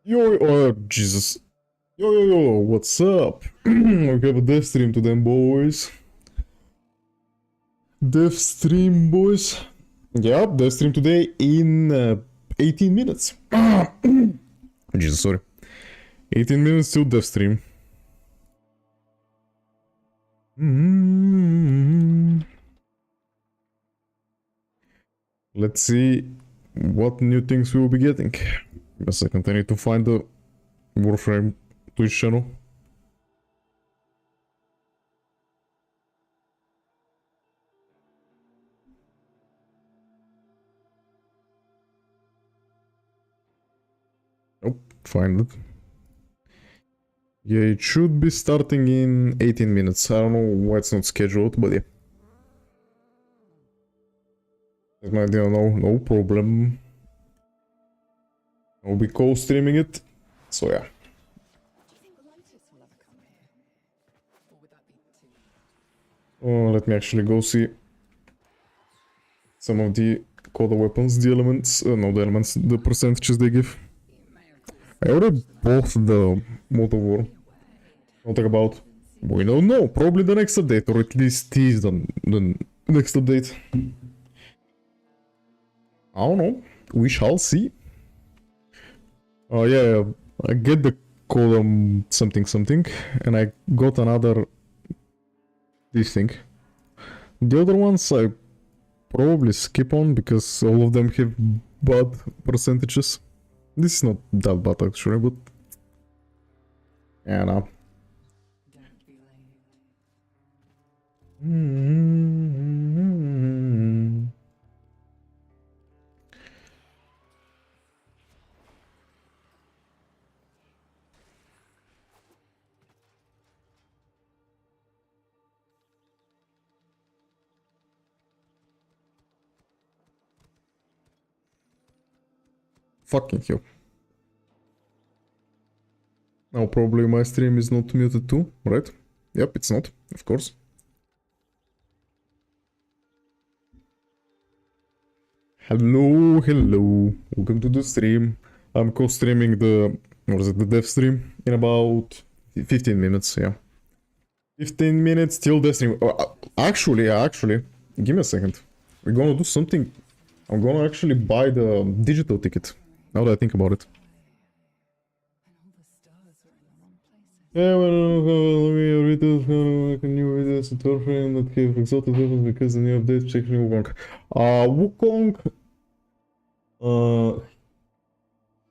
Yo, oh, Jesus. Yo, what's up? We have a dev stream to them, boys. Dev stream, boys. Yep, dev stream today in 18 minutes. Jesus, sorry. 18 minutes till dev stream. Let's see what new things we will be getting. A second, I need to find the Warframe Twitch channel. Nope, find it. Yeah, it should be starting in 18 minutes. I don't know why it's not scheduled, but yeah. That's my idea, no problem. I'll be co-streaming it, so yeah. Oh, let me actually go see some of the color weapons, the elements, no, the elements, the percentages they give. I already bought the Motor War. I'll talk about, we don't know, probably the next update, or at least tease the next update. I don't know, we shall see. Oh yeah, I get the column something, and I got another this thing. The other ones I probably skip on because all of them have bad percentages. This is not that bad actually, but yeah, no. Fucking hell. Now probably my stream is not muted too, right? Yep, it's not, of course. Hello, welcome to the stream. I'm co-streaming the, what is it, the dev stream in about 15 minutes, yeah. 15 minutes till dev stream. Actually, give me a second. We're gonna do something. I'm gonna actually buy the digital ticket, now that I think about it. Yeah, well, we read a new videos at Warframe that have exalted weapons because the new update checking Wukong. Wukong.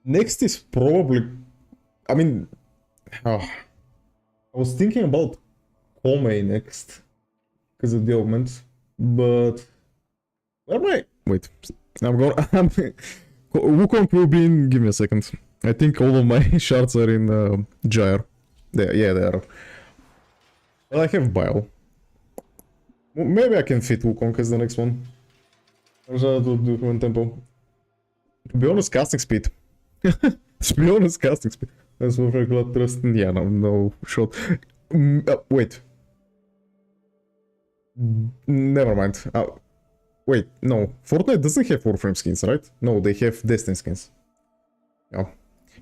Next is probably. I mean, I was thinking about Kome next because of the augment, but where am I? Wait, I'm going. Wukong will be in. Give me a second. I think all of my shards are in Gyre. Yeah, they are. Well, I have Bile. Maybe I can fit Wukong as the next one. Tempo. To be honest, casting speed. To be honest, casting speed. That's what regular trust. Yeah, no shot. Wait. Never mind. Wait, no. Fortnite doesn't have Warframe skins, right? No, they have Destiny skins. Yeah.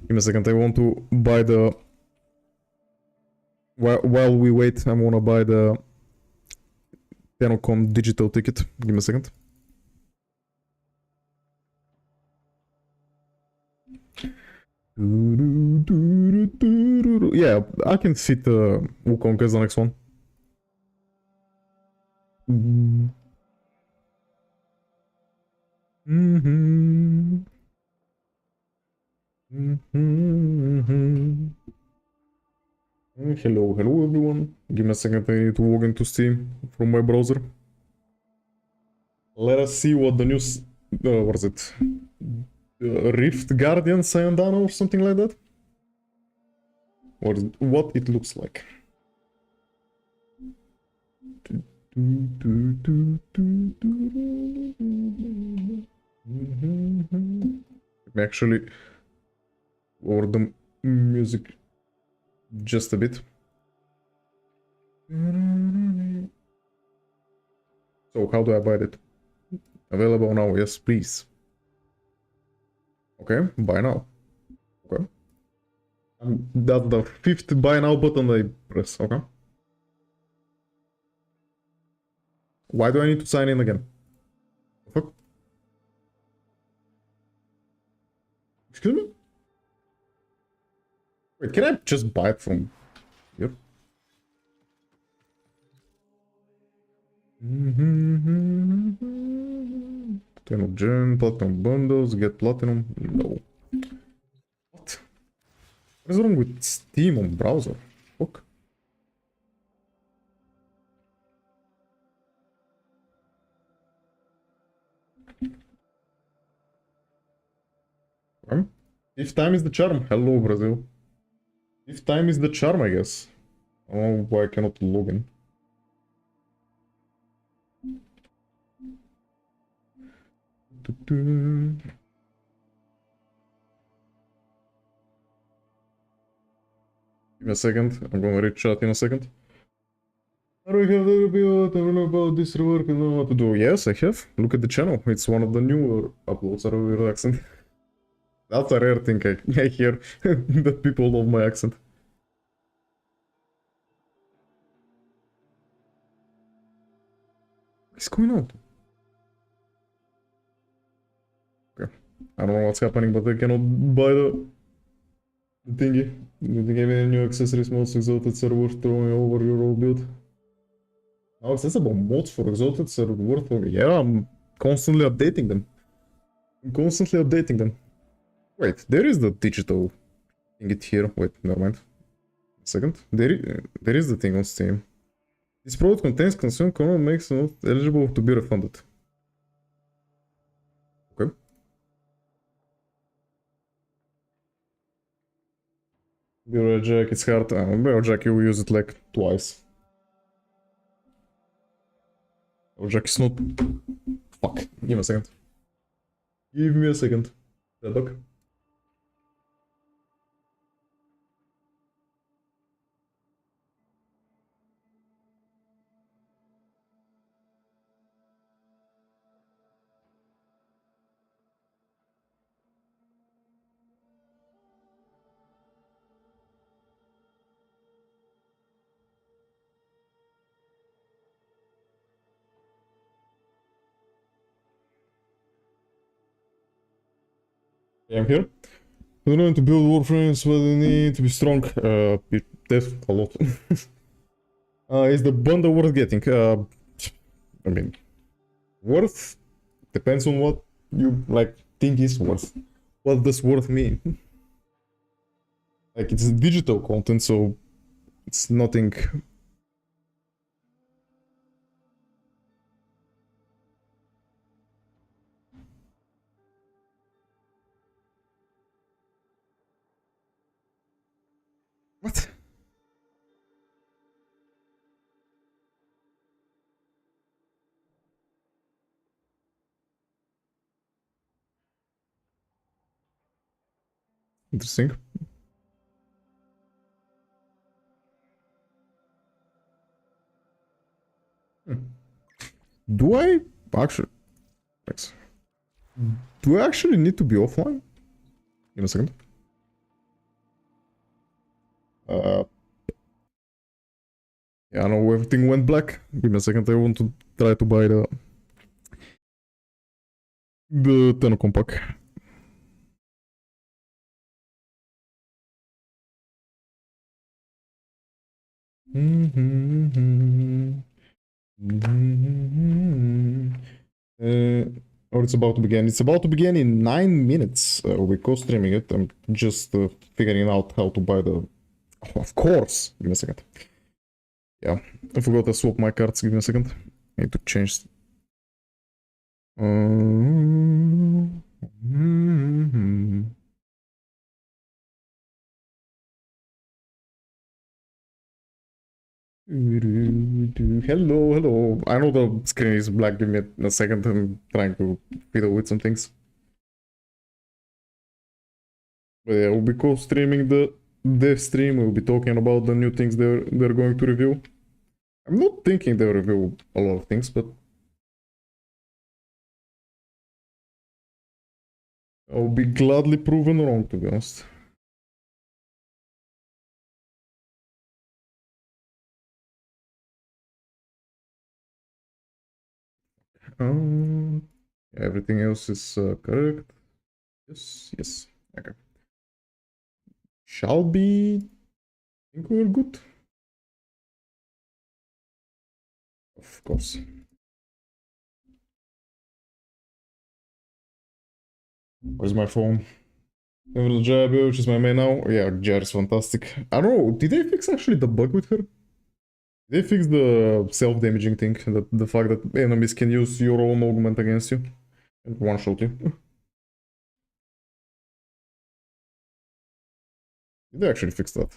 Give me a second. I want to buy the. While we wait, I wanna buy the Tenocom digital ticket. Give me a second. Yeah, I can fit Wukong as the next one. Hello everyone. Give me a second, I need to log into Steam from my browser. Let us see what the news... what is it? Rift Guardian Sayandana or something like that? Or what it looks like. Let me actually lower the music just a bit. So how do I buy it? Available now, yes please. Okay, buy now. Okay. That's the fifth buy now button I press, okay? Why do I need to sign in again? Fuck? Excuse me? Wait, can I just buy it from here? Platinum gem, platinum bundles, get platinum. No. What? What is wrong with Steam on browser? Fuck. If time is the charm. Hello, Brazil. If time is the charm, I guess. I don't know why I cannot log in. Give me a second. I'm gonna read chat in a second. I don't have the review. I don't know about this rework. I don't know what to do. Yes, I have. Look at the channel. It's one of the newer uploads. I really relax. That's a rare thing I hear, that people love my accent. What's going on? Okay. I don't know what's happening, but I cannot buy the thingy. You gave me a new accessories, most exalted server throwing over your old build. How accessible mods for exalted server worth over? Yeah, I'm constantly updating them. Wait, there is the digital thing here. Wait, never mind. A second. There is the thing on Steam. This product contains consumer content makes it not eligible to be refunded. Okay. Bureau Jack, it's hard. Bureau Jack, you use it like twice. Bureau Jack is not. Fuck. Give me a second. Give me a second. Red dog. Yeah, I'm here. You know, to build Warframes, what you need to be strong. There's a lot. Is the bundle worth getting? I mean, worth depends on what you like think is worth. What does worth mean? Like, it's digital content, so it's nothing. What? Interesting. Do I actually? Thanks. Do I actually need to be offline? Give me a second. Yeah, I know everything went black. Give me a second. I want to try to buy the Tenocom pack. Or it's about to begin. It's about to begin in 9 minutes. We're co-streaming it. I'm just figuring out how to buy the. Oh, of course. Give me a second. Yeah, I forgot to swap my cards. Give me a second. I need to change. Hello, hello. I know the screen is black. Give me a second. I'm trying to fiddle with some things. But yeah, we'll be co-streaming the Devstream. We'll be talking about the new things they're going to review. I'm not thinking they'll review a lot of things, but I'll be gladly proven wrong, to be honest. Everything else is correct. Yes, yes. Okay. Shall be. I think we're good. Of course. Where's my phone? Little Jab, which is my main now. Yeah, Jar is fantastic. I don't know, did they fix actually the bug with her? They fixed the self-damaging thing, the fact that enemies can use your own augment against you and one-shot you. Did they actually fix that?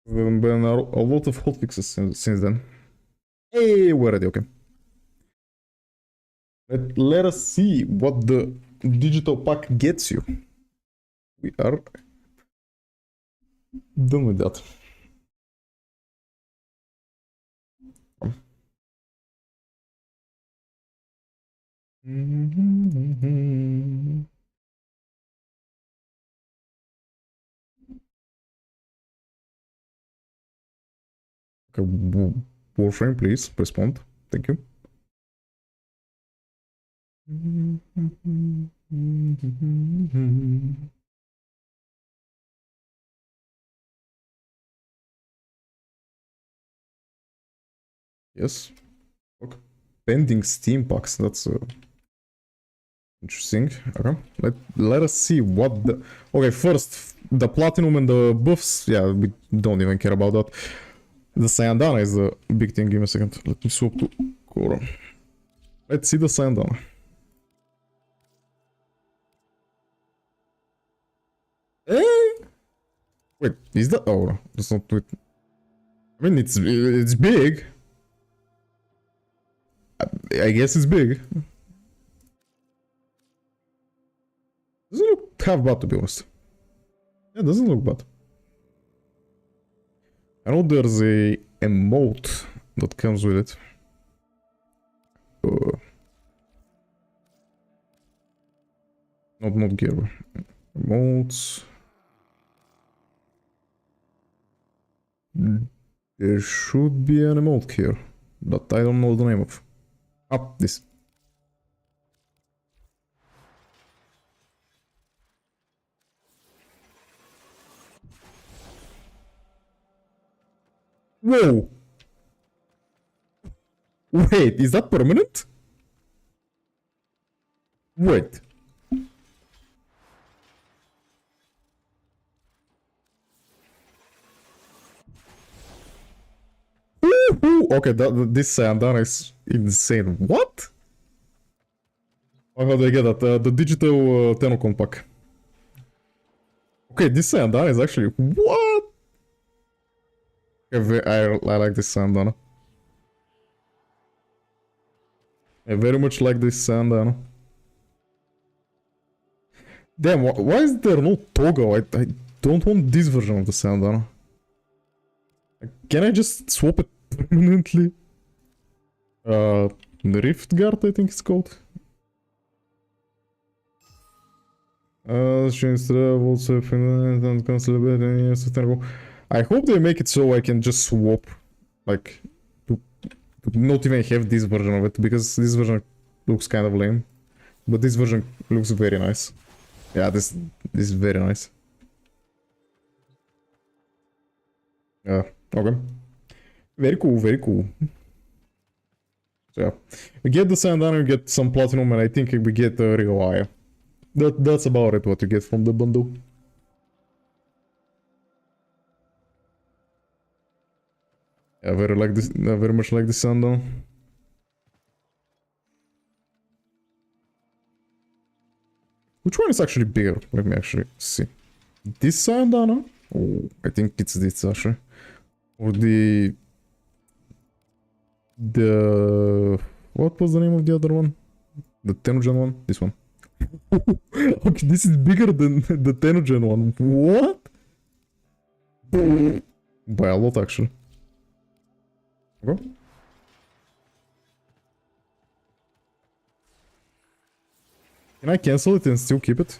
There have been a lot of hotfixes since then. Hey, we're ready, okay. Let us see what the digital pack gets you. We are done with that. Okay, Warframe, please respond. Thank you. Yes. Okay. Pending Steam packs. That's interesting. Okay. Let us see what the. Okay, first the platinum and the buffs. Yeah, we don't even care about that. The Sayandana is the big thing. Give me a second. Let me swap to Koro. Let's see the Sayandana. Wait, is that? Oh, that's not. Wait. I mean, it's big. I guess it's big. Doesn't look half bad, to be honest. Yeah, it doesn't look bad. I know there's a emote that comes with it. Not gear. Emotes. There should be an emote here, but I don't know the name of. Ah, this. Whoa! Wait, is that permanent? Wait. Okay, this Sandana is insane. What? How do I get that? The digital Tenocon pack. Okay, this Sandana is actually... What? I like this Sandana. I very much like this Sandana. Damn, why is there no toggle? I don't want this version of the Sandana. Can I just swap it permanently? The Rift Guard, I think it's called. Strange travel, surfing, and constantly sustainable. I hope they make it so I can just swap, like, to not even have this version of it, because this version looks kind of lame. But this version looks very nice. Yeah, this is very nice. Yeah, okay. Very cool, very cool. So yeah, we get the Sandana, we get some Platinum, and I think we get Real Eye. That's about it, what you get from the bundle. Yeah, very much like this Sandana. Which one is actually bigger? Let me actually see. This Sandana? Oh, I think it's this actually. Or the... What was the name of the other one? The Tenogen one? This one. Okay, this is bigger than the Tenogen one. What? By a lot, actually. Okay. Can I cancel it and still keep it?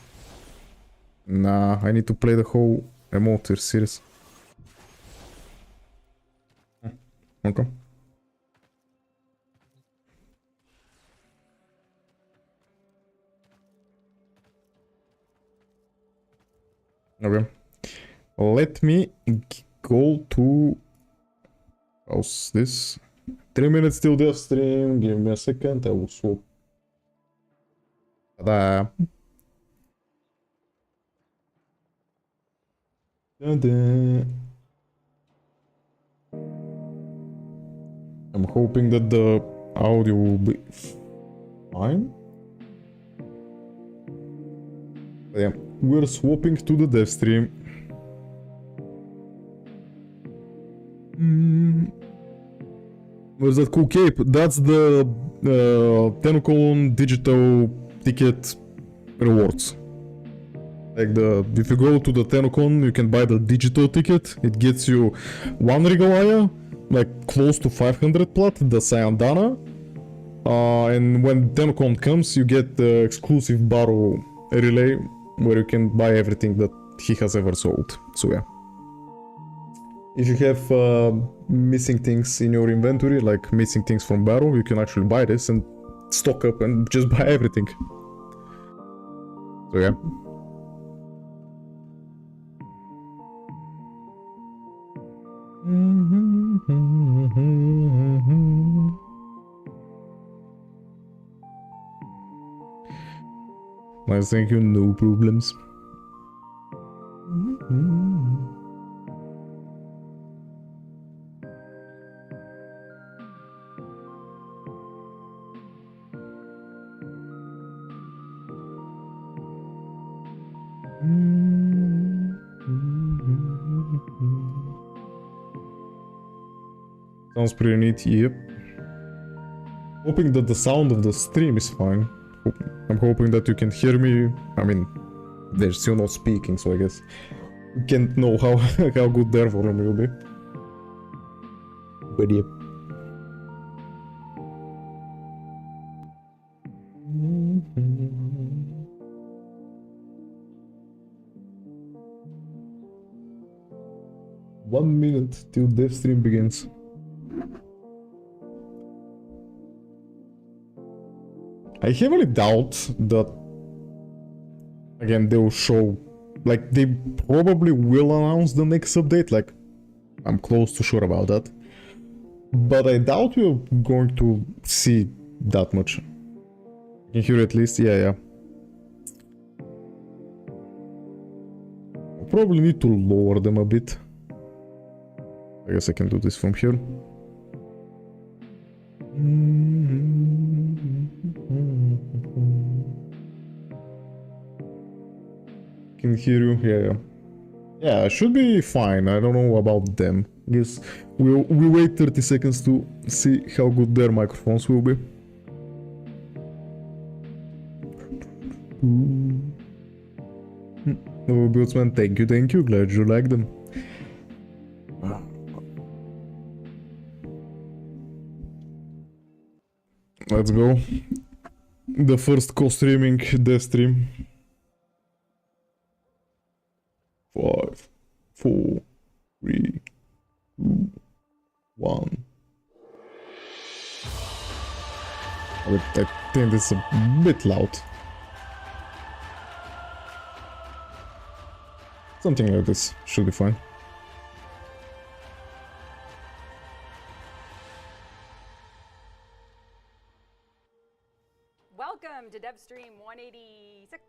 Nah, I need to play the whole emote series. Okay. Okay. Let me go to... How's this? 3 minutes till Devstream. Give me a second. I will swap. Ta-da. Ta-da. I'm hoping that the audio will be fine. But yeah, we're swapping to the Devstream. Where's that cool cape? That's the Tenocon digital ticket rewards. Like if you go to the Tenocon, you can buy the digital ticket. It gets you 1 Regalia, like close to 500 plat, the Sayandana. And when Tenocon comes, you get the exclusive Baru relay, where you can buy everything that he has ever sold. So yeah. If you have missing things in your inventory, like missing things from Baru, you can actually buy this and stock up and just buy everything. So yeah. Nice, thank you, no problems. Sounds pretty neat, yep. Hoping that the sound of the stream is fine. I'm hoping that you can hear me. I mean, they're still not speaking, so I guess you can't know how, how good their volume will be. But yep. One minute till Devstream begins. I heavily doubt that, again, they will show, like, they probably will announce the next update, like, I'm close to sure about that. But I doubt we're going to see that much. You can hear at least, yeah. I'll probably need to lower them a bit. I guess I can do this from here. Can hear you, yeah. Yeah, should be fine. I don't know about them. Guess we'll wait 30 seconds to see how good their microphones will be. Oh, Buildsman, thank you. Glad you like them. Let's go. The first co-streaming Devstream. 5, 4, 3, 2, 1. I think this is a bit loud. Something like this should be fine. Welcome to Devstream 186.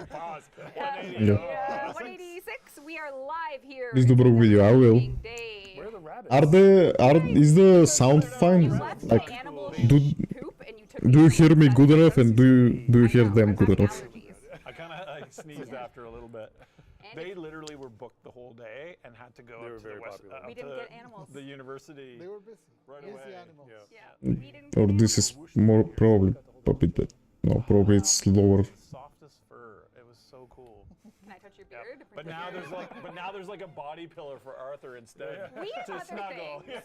Pause. 186. We are live here. Please do a video. I will. Where are the rabbits? Is the sound fine? Like, do you hear me good enough, and do you hear them good enough? I kind of sneezed after a little bit. They literally were booked the whole day and had to go up to the west. We didn't get animals. The university. They were busy. Right Here's away. the animals. Yeah. We didn't Or get this is animals. more probably a bit better. No, probably it's lower. Softest fur. It was so cool. Can I touch your beard? But now there's like a body pillar for Arthur instead. We have to other snuggle. things.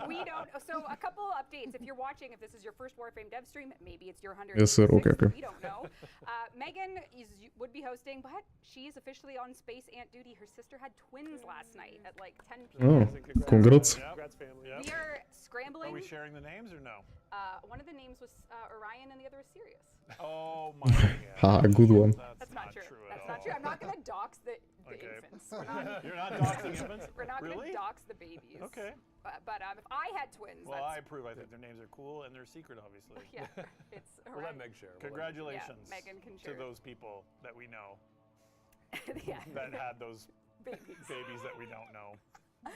We don't. So a couple updates. If you're watching, if this is your first Warframe dev stream, maybe it's your 100. Yes, sir. Okay. We don't know. Megan would be hosting, but she is officially on Space Ant duty. Her sister had twins last night at like 10 p.m. Oh, congrats. Congrats, family. We are scrambling. Are we sharing the names or no? One of the names was Orion and the other was Sirius. Oh my god. Ha, good one. That's not true. at That's not all. true. I'm not gonna dox the Okay. infants. We're not, You're not doxing infants? we're not Really? gonna dox the babies. Okay. But if I had twins, Well, I that's approve. I think their names are cool and they're secret, obviously. yeah, it's We'll let Meg share. Congratulations Megan can to share. those people that we know yeah, that had those babies. babies that we don't know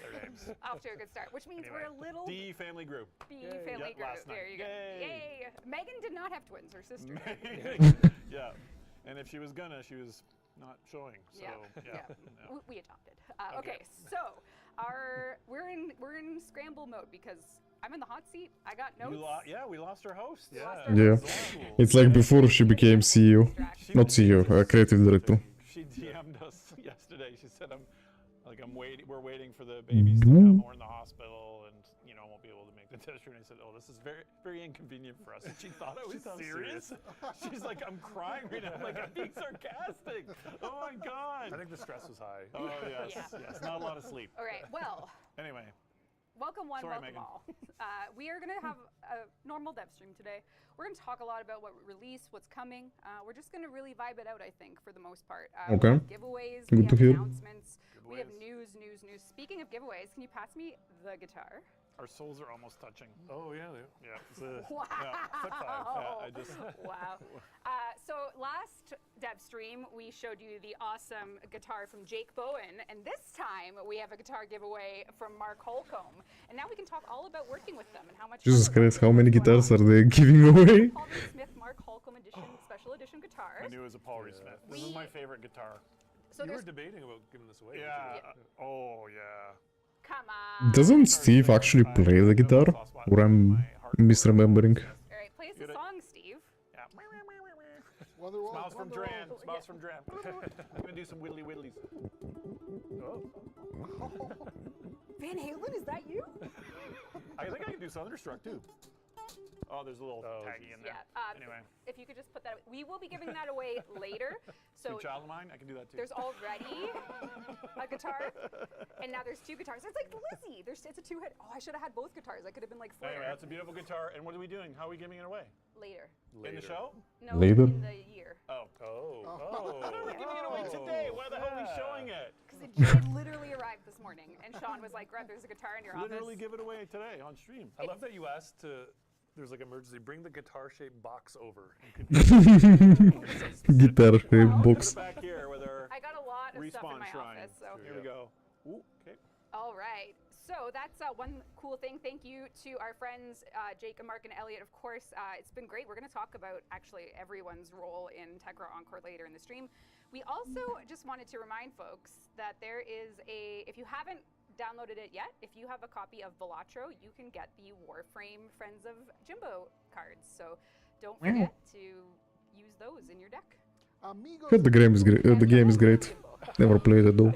their names. Off to a good start, which means Anyway, we're a little D family group. B Yay. family Yep, group. last There night. you go. Yay. Megan did not have twins. Her sister. Yeah. And if she was gonna, she was not showing. So yeah. No. We adopted. Okay, so we're in scramble mode because I'm in the hot seat. I got notes. Yeah, we lost our host. Yeah. Lost our Yeah. That's old school. It's like before she became CEO. She Not CEO, creative director. She DM'd us yesterday. She said, I'm waiting. We're waiting for the babies to come. We're in the hospital, and won't be able to make the Devstream." And I said, "Oh, this is very, very inconvenient for us." And she thought I was serious. She's like, "I'm crying right now." I'm like, "I'm being sarcastic." Oh my god. I think the stress was high. Oh yes, Yeah. yes. Not a lot of sleep. All right. Well, Anyway, welcome one, Sorry, welcome Megan. all. We are gonna have a normal Devstream today. We're gonna talk a lot about what we release, what's coming. We're just gonna really vibe it out, I think, for the most part. Okay. We have giveaways. Good we to have hear. announcements. We have Giveaways. news. Speaking of giveaways, can you pass me the guitar? our souls are almost touching. Oh yeah. Yeah. Wow. Foot five. Yeah, I just. Wow. So last Devstream, we showed you the awesome guitar from Jake Bowen, and this time we have a guitar giveaway from Mark Holcomb. And now we can talk all about working with them and how much. Jesus fun they're Christ, how working many with going guitars on. are they giving away? Paul Reed Smith Mark Holcomb edition, special edition I guitars. knew it was a Paul Reed Smith. This is my favorite guitar. So You were there's debating about giving this away. Yeah. weren't Oh yeah. come on. Doesn't Steve actually play the guitar? Or I'm misremembering? All right, play us a Get it. song, Steve. Yeah. Wonderwall, Smiles from Wonderwall. Dram. Smiles from Dram. I'm gonna do some widdly widdlies. Oh. Van Halen, is that you? I think I can do Thunderstruck too. Oh, there's a little Oh, taggy in there. Yeah. Anyway. If you could just put that, we will be giving that away later. So Sweet Child of Mine, I can do that too. there's already a guitar, and now there's two guitars. It's like Lizzie. It's a two-head. Oh, I should have had both guitars. I could have been like Flair. Anyway, that's a beautiful guitar. And what are we doing? How are we giving it away? Later. In the show? No, Later? in the year. Oh. Oh. I thought we were giving it away today. Why the hell are we showing it? Because it literally arrived this morning, and Sean was like, "Grab, there's a guitar in your Literally office." give it away today on stream. I love that you asked to. There's like emergency. Bring the guitar-shaped box over. Guitar shape Well, Put box. it back here with our I got a lot of stuff in respawn my shrine. office, so. Here we go. Ooh, okay. All right. So that's one cool thing. Thank you to our friends Jake and Mark and Elliot. Of course, it's been great. We're going to talk about actually everyone's role in Tegra Encore later in the stream. We also just wanted to remind folks that there is if you haven't downloaded it yet, if you have a copy of Balatro, you can get the Warframe Friends of Jimbo cards. So don't forget to use those in your deck. Amigos. Heard the game is great. The game is great. Never played it though.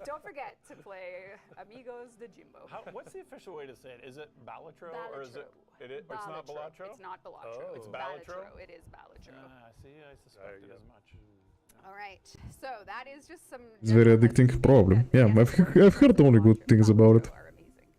Don't forget to play Amigos de Jimbo. What's the official way to say it? Is it Balatro or is it? Balatro. It's not Balatro. It's not Balatro. Oh. It's It's Balatro? It is Balatro. See, I suspected as much. All right. So that is just some. It's very general addicting, housekeeping probably. that Yeah, we have to work I've heard with. only good Balatro things about it. are amazing.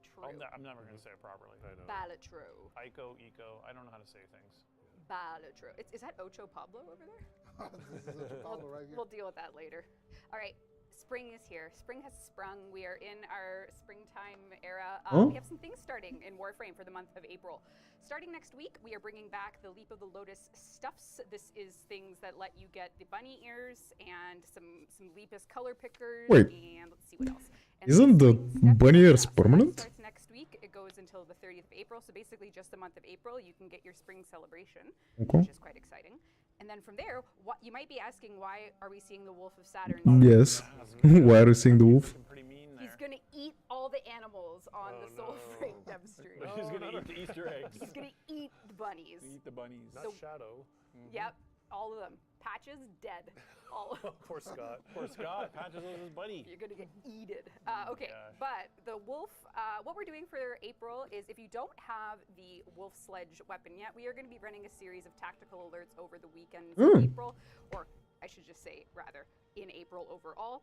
True. I'm never going to say it properly. I know. Balatro. Ico, Eco. I don't know how to say things. Balatro. Is that Ocho Pablo over there? This is a Chicago right here. We'll deal with that later. All right. Spring is here. Spring has sprung. We are in our springtime era. Oh. We have some things starting in Warframe for the month of April. Starting next week, we are bringing back the Leap of the Lotus stuffs. This is things that let you get the bunny ears and some Lepus color pickers. Wait. And let's see what else. And Isn't the spring step bunny is ears up. So that permanent? starts next week. It goes until the 30th of April. So basically, just the month of April, you can get your spring celebration, Okay. which is quite exciting. And then from there, you might be asking, why are we seeing the Wolf of Saturn? Yes. Why are you seeing the wolf? Pretty mean there. He's gonna eat all the animals on the Oh, Soulframe no. Devstream. He's going to eat the Easter eggs. He's gonna eat the bunnies. Eat the bunnies. Not Shadow. Yep, all of them. Patches dead. All of them. Poor Scott. Poor Scott. Patches was his buddy. You're gonna get eaten. Okay, gosh. but the wolf. What we're doing for April is, if you don't have the wolf sledge weapon yet, we are going to be running a series of tactical alerts over the weekends in April, or I should just say rather in April overall.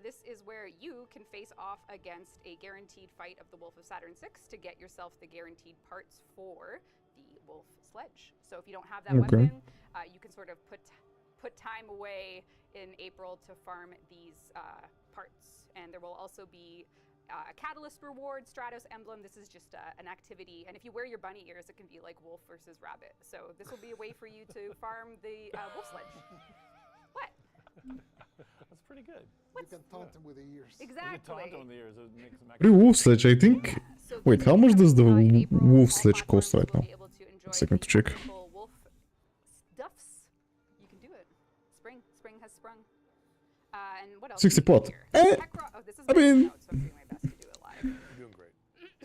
This is where you can face off against a guaranteed fight of the Wolf of Saturn 6 to get yourself the guaranteed parts for the wolf sledge. So if you don't have that Okay. weapon, you can sort of put time away in April to farm these parts. And there will also be a catalyst reward, Stratos emblem. This is just an activity. And if you wear your bunny ears, it can be like wolf versus rabbit. So this will be a way for you to farm the wolf sledge. What? That's pretty good. You can taunt him with the ears. You can Exactly. taunt on the ears. It makes them Free wolf sledge, I think. So Wait, this how is much does the coming, in April. wolf All sledge cost platforms right will now? be able to enjoy Second to the check. wonderful wolf stuffs. You can do it. Spring has sprung. And what else? 60 do we do pot. here? Eh, Oh, this is I my mean- notes, so I'm doing my best to do it live. You're doing great.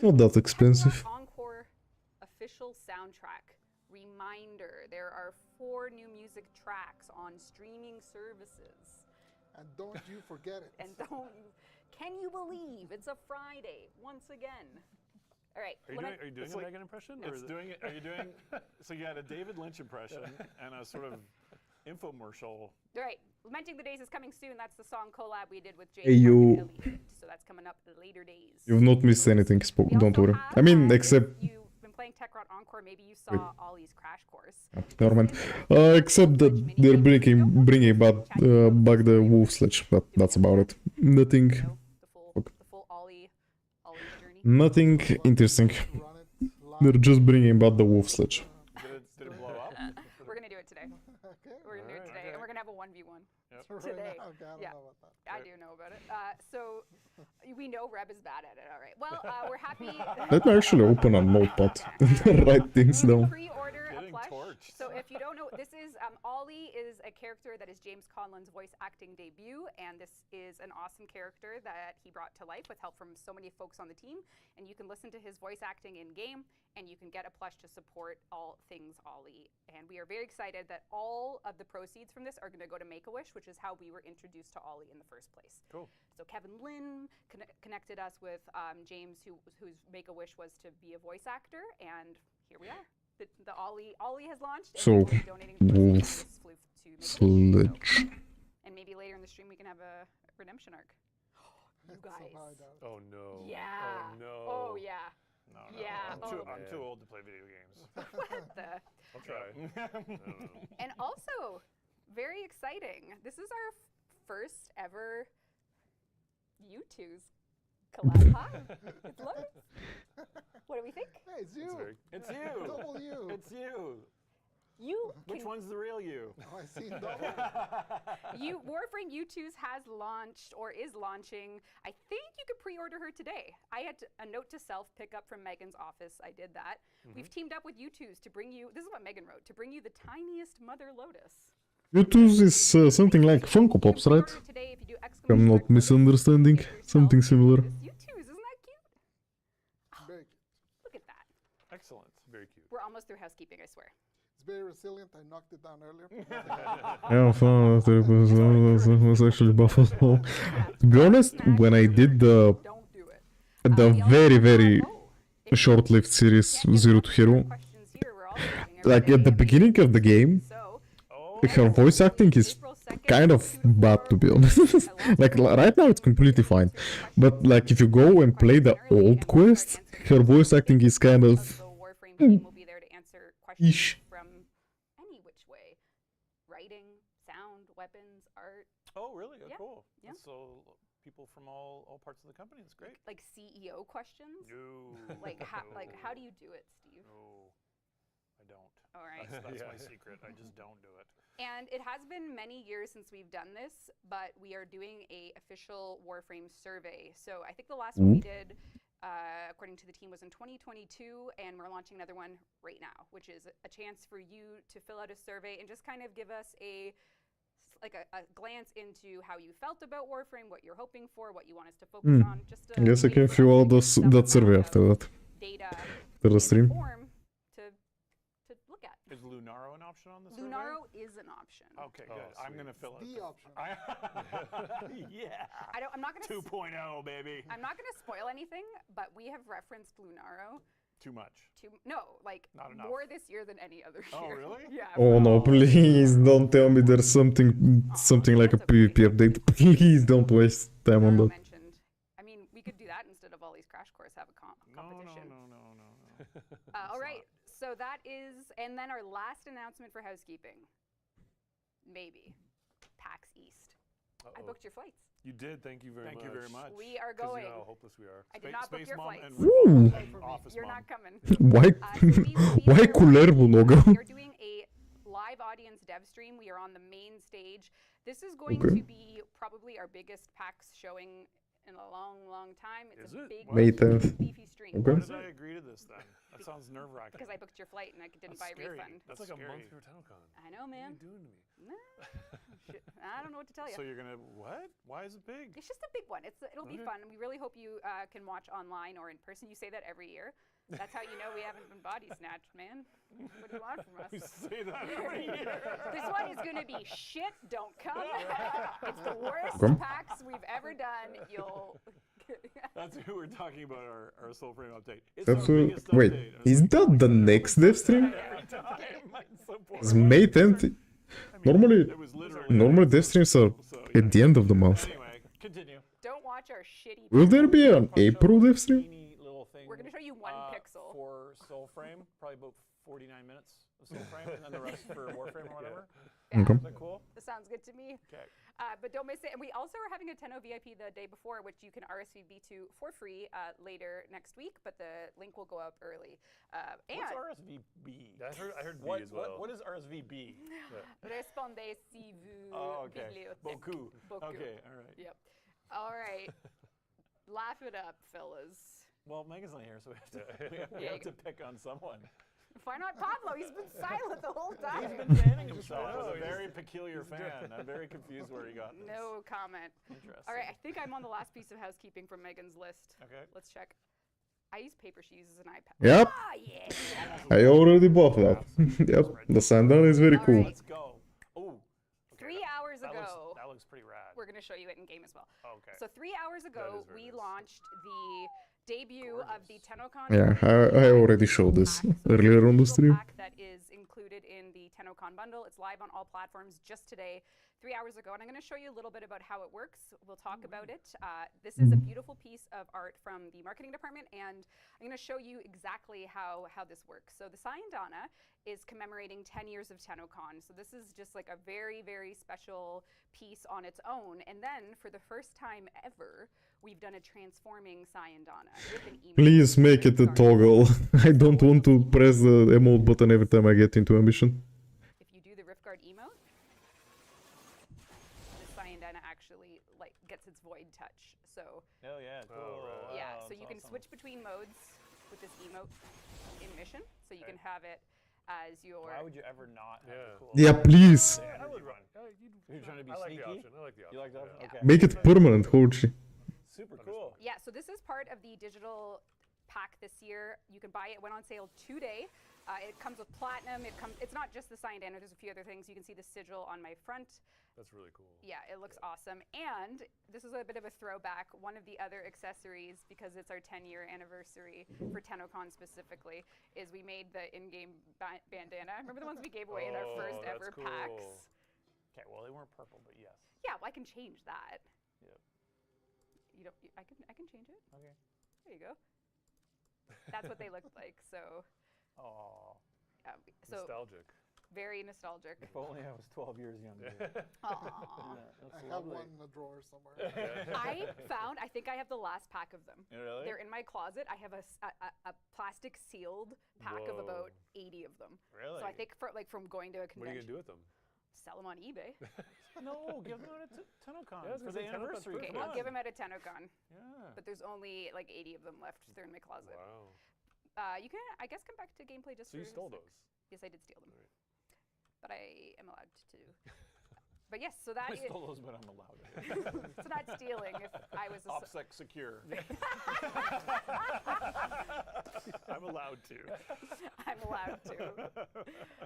Not that expensive. Tegra Encore official soundtrack. Reminder, there are 4 new music tracks on streaming services. And don't you forget it. And can you believe it's a Friday once again? All right. Are you doing It's a like- Megan impression? Or It's is it- doing it. Are you doing? So you had a David Lynch impression and a sort of infomercial. All right. Lamenting the Days is coming soon. That's the song collab we did with Jay. Hey, yo. So that's coming up later days. You've not missed anything, We don't also worry. have, I mean, if except... you've been playing Techrot Encore, maybe you saw Ollie's Crash Course. Never mind. Except that they're bringing back the wolf sledge, but that's about it. Nothing, You know, the full Ollie journey. nothing interesting. Run it live. They're just bringing back the wolf sledge. Did it blow up? We're gonna do it today. Okay. We're gonna do it Alright, today, okay. and we're gonna have a 1v1. Yep. Right Today. now, okay, I don't Yeah. know about that. I do know about it. So we know Reb is bad at it. All right. Well, we're happy. Let me actually open a notepad and write things down. Pre-order a Getting plush. torched. So if you don't know, this is Ollie is a character that is James Conlon's voice acting debut, and this is an awesome character that he brought to life with help from so many folks on the team. And you can listen to his voice acting in game, and you can get a plush to support all things Ollie. And we are very excited that all of the proceeds from this are going to go to Make-A-Wish, which is how we were introduced to Ollie in the first place. Cool. So Kevin Lynn connected us with James, whose Make-A-Wish was to be a voice actor, and here we are. The Ollie has launched. And So, we're donating the proceeds wolf from this floof to Make-A-Wish. sledge. And maybe later in the stream we can have a redemption arc. You guys. Somehow I doubt it. Oh no. Yeah. Oh no. Oh yeah. No. Yeah, I'm too man. old to play video games. What the? I'll try. No. And also, very exciting. This is our first ever U2's collab. Hi, it's Lotus. What do we think? Hey, it's you. Very- It's you. Double you. It's you. You Which one's the real you? Oh, I seen double. Warframe U2's has launched or is launching. I think you could pre-order her today. I had a note to self pick up from Megan's office. I did that. We've teamed up with U2's to bring you. This is what Megan wrote, to bring you the tiniest Mother Lotus. YouTube is something like Funko Pops, right? Pre-order today if you do I'm not misunderstanding. Get yourself Something a similar. Lotus U2's, isn't that cute? Very cute. Look at that. Excellent. Very cute. We're almost through housekeeping, I swear. It's very resilient. I knocked it down earlier. Yeah, it was actually Buffalo. To be honest, when I did Don't do it. the We also very, have, very if you short-lived series can't get Zero enough to of our Hero, questions here, we're also doing every like at day the and beginning of the game, So, her voice acting is April 2nd, kind of 2 to bad, 4, to be we're honest. doing a lot Like of right now it's completely fine, but like if you go and play the old quest, her voice acting is kind of The Warframe team will be there to answer questions ish. from any which way. Writing, sound, weapons, art, Oh, really? Oh, Yeah, cool. yeah. So people from all parts of the company. It's great. like CEO questions. No. Like how do you do it, Steve? No, I don't. All right. That's my Yeah. secret. I just don't do it. And it has been many years since we've done this, but we are doing a official Warframe survey. So I think the last one we did, according to the team, was in 2022, and we're launching another one right now, which is a chance for you to fill out a survey and just kind of give us a glance into how you felt about Warframe, what you're hoping for, what you want us to focus on. Just I guess I way can for us fill to out give some that survey amount after of that, data after the in a stream. form to look at. Is Lunaro an option on this? Lunaro is an option. Okay, Oh, good. I'm sweet. gonna fill it. The option. Yeah. I'm not gonna 2.0, baby. I'm not going to spoil anything, but we have referenced Lunaro Too much. like Not enough. more this year than any other Oh, year. really? Yeah. Oh no, please don't tell me there's something like a That's okay. PvP update. Please don't waste time on Lunaro that. mentioned. I mean, we could do that, and instead of all these crash course have a No, competition. no. All right, so that is, and then our last announcement for housekeeping. Maybe PAX East. I booked your flights. You did. Thank you very much. Thank you very much. We are 'Cause going. you know how hopeless we are. I did not book Space your Mom flights. and Woo! Office You're Mom. not coming. Why? So Why кулер много? We are doing a live audience dev stream. We are on the main stage. This is going Okay. to be probably our biggest PAX showing in a long, long time. It's Is a it? big, May 10th. beefy stream. Okay. Why did I agree to this then? That sounds nerve-wracking. Because I booked your flight and I didn't That's buy a scary. refund. That's That's like a month scary. before TennoCon. I know, What are man. you doing to me? No. Shit. I don't know what to tell you. So you're gonna what? Why is it big? It's just a big one. It'll be Okay. fun. We really hope you can watch online or in person. You say that every year. That's how you know we haven't been body snatched, man. What do you want from We us? say that every year. This one is going to be shit. Don't come. It's the worst Okay. PAX we've ever done. You'll. That's who we're talking about. Our Soulframe update. It's That's our who. biggest Wait, update. is that the next Devstream? Every time. It's so It's boring. May 10th. I mean, Normally, it was literally normally so- Devstreams are so, at the end of the month. Anyway, continue. Don't watch our shitty. Will there be an I'll show April a Devstream? teeny little thing, We're going to show you one pixel. for Soulframe, probably about 49 minutes of Soulframe, and then the rest for Warframe or whatever. Okay. Is that cool? That sounds good to me. Okay. But don't miss it. And we also are having a 10 VIP the day before, which you can RSVP to for free later next week, but the link will go up early. And What's RSVB? Yeah, I heard B What, as well. what is RSVB? Répondez si vous Oh, okay. bibliothèque. Beaucoup. Beaucoup. Okay, all right. Yep. All right. Laugh it up, fellas. Well, Megan's not here, so we Yeah, have to pick on someone. Why not Pablo? He's been silent the whole time. He's been fanning himself No, as a he's very peculiar fan. I'm very confused where he got this. No comment. Interesting. All right, I think I'm on the last piece of housekeeping from Megan's list. Okay. Let's check. I use paper. She uses an iPad. Yep. Ah, yeah. I already bought that. Yep, the sandal is very All cool. right. Let's go. Oh. 3 hours That ago, that looks pretty rad. we're going to show you it in game as well. Okay. So 3 hours ago, is very we nice. launched the debut of the TennoCon. Yeah, I already showed this pack. So earlier on the it's a stream. pack that is included in the TennoCon bundle. It's live on all platforms just today, 3 hours ago, and I'm going to show you a little bit about how it works. We'll talk about it. This is a beautiful piece of art from the marketing department, and I'm going to show you exactly how this works. So the Sayandana is commemorating 10 years of TennoCon. So this is just like a very, very special piece on its own. And then for the first time ever, we've done a transforming Sayandana with an emote. Please make it a toggle. I don't want to press the emote button every time I get into a mission. If you do the Riftguard emote, the Sayandana actually like gets its void touch. So Oh yeah, cool. right. yeah, Wow, so you can that's awesome. switch between modes with this emote in mission. So you can have it as your. Why would you ever not have Yeah. the cool? Yeah, please. the I energy would run? run. You're trying to be I like the sneaky? option. I like the option. You like that? yeah. Okay. Make it permanent, Hochi. Super cool. Yeah, so this is part of the digital pack this year. You can buy it. It went on sale today. It comes with platinum. It's not just the Sayandana. There's a few other things. You can see the sigil on my front. That's really cool. Yeah, it looks awesome. And this is a bit of a throwback. One of the other accessories, because it's our 10-year anniversary for TennoCon specifically, is we made the in-game bandana. Remember the ones we gave away in our first Oh, that's ever cool. packs? Okay, well they weren't purple, but yes. Yeah, well, I can change that. Yep. You don't. I can change it. Okay. There you go. That's what they looked like. So, Oh, so Nostalgic. very nostalgic. if only I was 12 years younger. Aw. That's I have lovely. one in the drawer somewhere. I think I have the last pack of them. Really? They're in my closet. I have a plastic sealed pack of about 80 of them. Really? So I think from going to a What are you convention, gonna do with them? sell them on eBay. No, give them out at TennoCon Yeah, I was for gonna the say TennoCon anniversary. Okay, Come I'll on. give them at a TennoCon, Yeah. but there's only like 80 of them left. They're in my closet. Wow. You can, I guess, come back to gameplay just So you for stole a sec. those? Yes, I did steal them, Alright. but I am allowed to. But yes, so that I is. stole those, but I'm allowed. It's not stealing. If I was a OPSEC secure. I'm allowed to. I'm allowed to.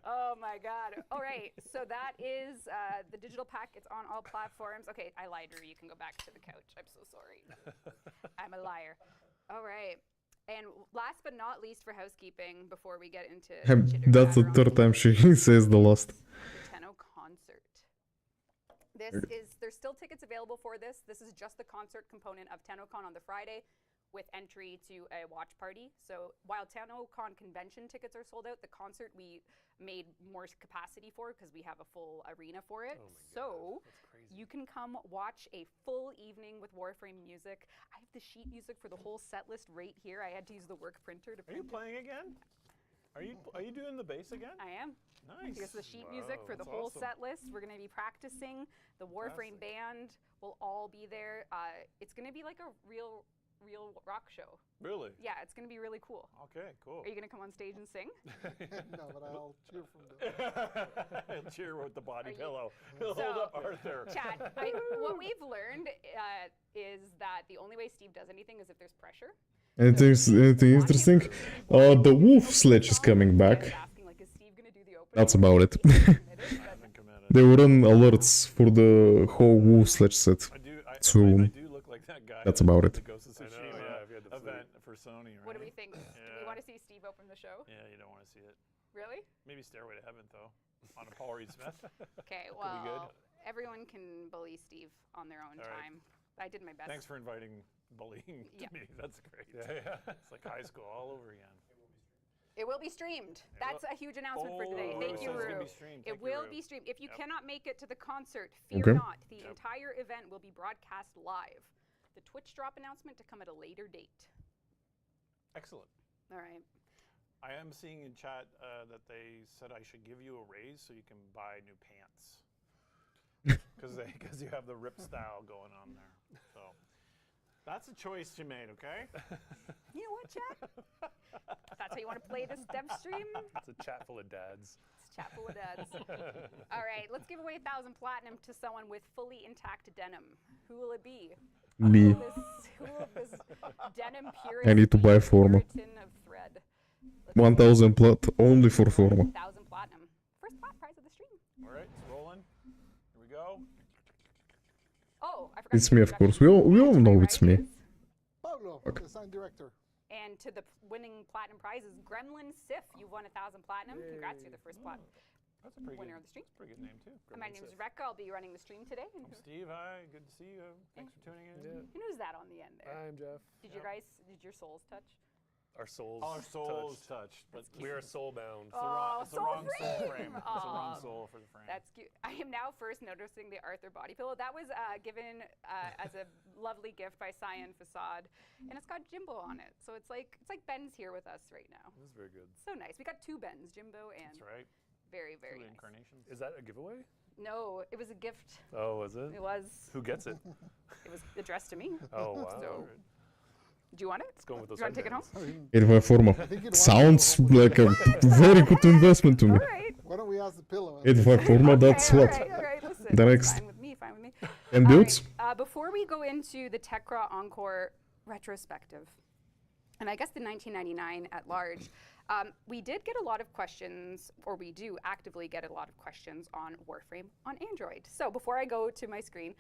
Oh my god. All right, so that is the digital pack. It's on all platforms. Okay, I lied, Rui. You can go back to the couch. I'm so sorry. I'm a liar. All right. And last but not least for housekeeping, before we get into That's the chitter-chatter on third time she says the last. the Tenno concert. There's still tickets available for this. This is just the concert component of TennoCon on the Friday. with entry to a watch party. So while TanoCon convention tickets are sold out, the concert we made more capacity for because we have a full arena for it. Oh my So That's crazy. you can come watch a full evening with Warframe music. I have the sheet music for the whole set list right here. I had to use the work printer to Are you print it. playing again? Are you doing the bass again? I am. Nice. Here's the sheet music Wow, for the that's whole awesome. set list. We're going to be practicing. The Warframe band will all be there. It's going to be like a real rock show. Really? Yeah, it's going to be really cool. Okay, cool. Are you going to come on stage and sing? No, but I'll cheer from the. Cheer with the body Are you- pillow. Hold So, up Arthur. Chad, what we've learned is that the only way Steve does anything is if there's pressure. Anything interesting? The wolf sledge is coming back. Asking, like, is Steve gonna do the opening? That's about it. I haven't committed. They will run alerts for the whole wolf sledge set. I soon. do look like that guy. That's about at it. The Ghost of I know, Tsushima yeah, if you had the flute. event for Sony, right? What do we think? Do Yeah. we want to see Steve open the show? Yeah, you don't want to see it. Really? Maybe Stairway to Heaven though, on a Paul Reed Smith. Okay, be well, good. everyone can bully Steve on their own All right. time. I did my best. Thanks for inviting bullying Yeah. to me. That's great. Yeah. It's like high school all over again. It will be streamed. That's a huge announcement for today. Oh, Thank you, so it's gonna Rue. be streamed. It Thank you, will Rue. be streamed. If you Yep. cannot make it to the concert, fear Okay. not. The Yep. entire event will be broadcast live. The Twitch drop announcement to come at a later date. Excellent. All right. I am seeing in chat that they said I should give you a raise so you can buy new pants. Because you have the rip style going on there. So that's a choice you made, okay? You know what, Chad? That's how you want to play this Devstream? It's a chat full of dads. It's chat full of dads. All right, let's give away 1,000 platinum to someone with fully intact denim. Who will it be? Me. Who will this denim purist I need to buy be? Forma. Puritan of thread. 1000 plat only for Forma. 1,000 platinum. First plat prize of the stream. All right, it's rolling. Here we go. Oh, I forgot. It's to me, do of course. introduction. We all To my know right it's me. is- Pablo, Okay. design director. And to the winning platinum prize is Gremlin Sif. You won 1,000 platinum. Congrats, you're the first plat That's a pretty winner good, of the stream. pretty good name too. And my name is Rekka. I'll be running the stream today. And I'm Steve. Hi, good to see you. Thanks for tuning in. Yeah. who's that on the end there? I'm Jeff. Did your souls touch? Our souls. Our souls touched. touched, but We are soul bound. it's the wrong soul soul frame. frame. It's the wrong Aw. soul for the frame. That's cute. I am now first noticing the Arthur body pillow. That was given as a lovely gift by Cyan Facade, and it's got Jimbo on it. So it's like Ben's here with us right now. That's very good. So nice. We got two Bens, Jimbo and That's right. very very Two nice. incarnations. Is that a giveaway? No, it was a gift. Oh, is it? It was. Who gets it? It was addressed to me. Oh, wow. So, do you want it? Let's go with those. Do you want to take it home? headbands. 85 Forma. think it Sounds was- like a very good investment to me. All right. Why don't we ask the pillow? 85 Forma, that's Okay, what. All right, listen. The that's next. Fine with me, fine with me. And All builds? right, before we go into the Tekra Encore retrospective, and I guess the 1999 at large, we did get a lot of questions, or we do actively get a lot of questions on Warframe on Android. So before I go to my screen,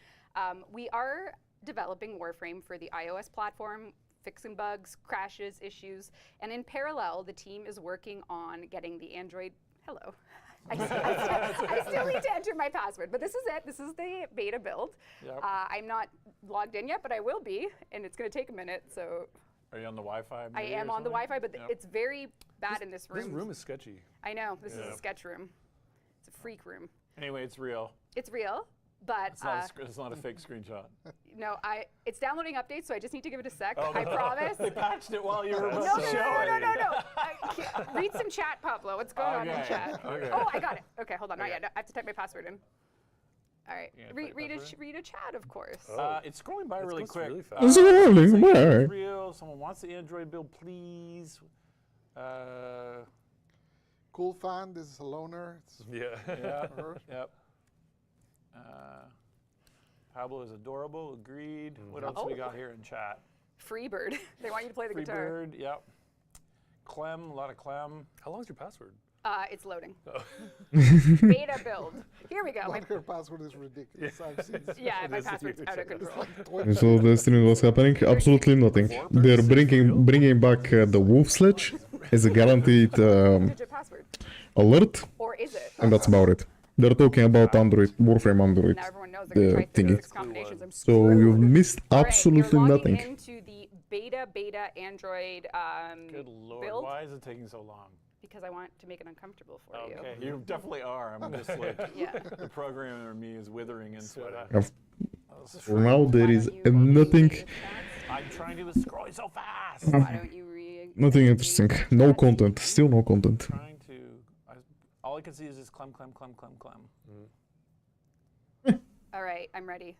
we are developing Warframe for the iOS platform, fixing bugs, crashes, issues, and in parallel, the team is working on getting the Android. Hello. I still need to enter my password, but this is it. This is the beta build. Yep. I'm not logged in yet, but I will be, and it's going to take a minute. So Are you on the Wi-Fi? I maybe am or on the something? Wi-Fi, but Yep. it's very bad in this room. This room is sketchy. I know. This is Yeah. a sketch room. It's a freak room. Anyway, it's real. It's real, but It's not a fake screenshot. no, it's downloading updates, so I just need to give it a sec. Oh, I promise. They patched it while you were No, about no, to no, show no, it. no, no, no. Read some chat, Pablo. What's going on in Okay, chat? okay. Oh, I got it. Okay, hold on. Not Okay. yet. I have to type my password in. All right. You gonna Read, type read, a, password? read a chat, of course. It's scrolling by It really goes quick. really fast. It's rolling It's by. real. Someone wants the Android build, please. Cool fan. This is a loner. It's Yeah. Yeah. her. Yep. Pablo is adorable. Agreed. What else we Oh. got here in chat? Freebird. They want you to play the guitar. Freebird. Yep. Clem. A lot of Clem. How long's your password? It's loading. Oh. Beta build. Here we go. But her password is ridiculous. I've seen this. Yeah, my It is password's huge. out of It is control. 20 So the stream was happening? Absolutely nothing. They're bringing back the wolf sledge as a guaranteed Digit password. alert, Or is it? and that's about it. They're talking about Android, Warframe Android. Now everyone knows they're going to try thingy. 36 combinations. I'm So screwed. you've missed All right, absolutely you're nothing. logging into the beta Android Good lord, build why is it taking so long? because I want to make it uncomfortable for you. Okay, you definitely are. I'm just like, Yeah. the programmer in me is withering in sweat. For now, there Why is don't you nothing, read that? I'm trying to scroll so fast. Why don't you read? nothing interesting. No content. Still no content. Trying to, all I can see is just clem. All right, I'm ready.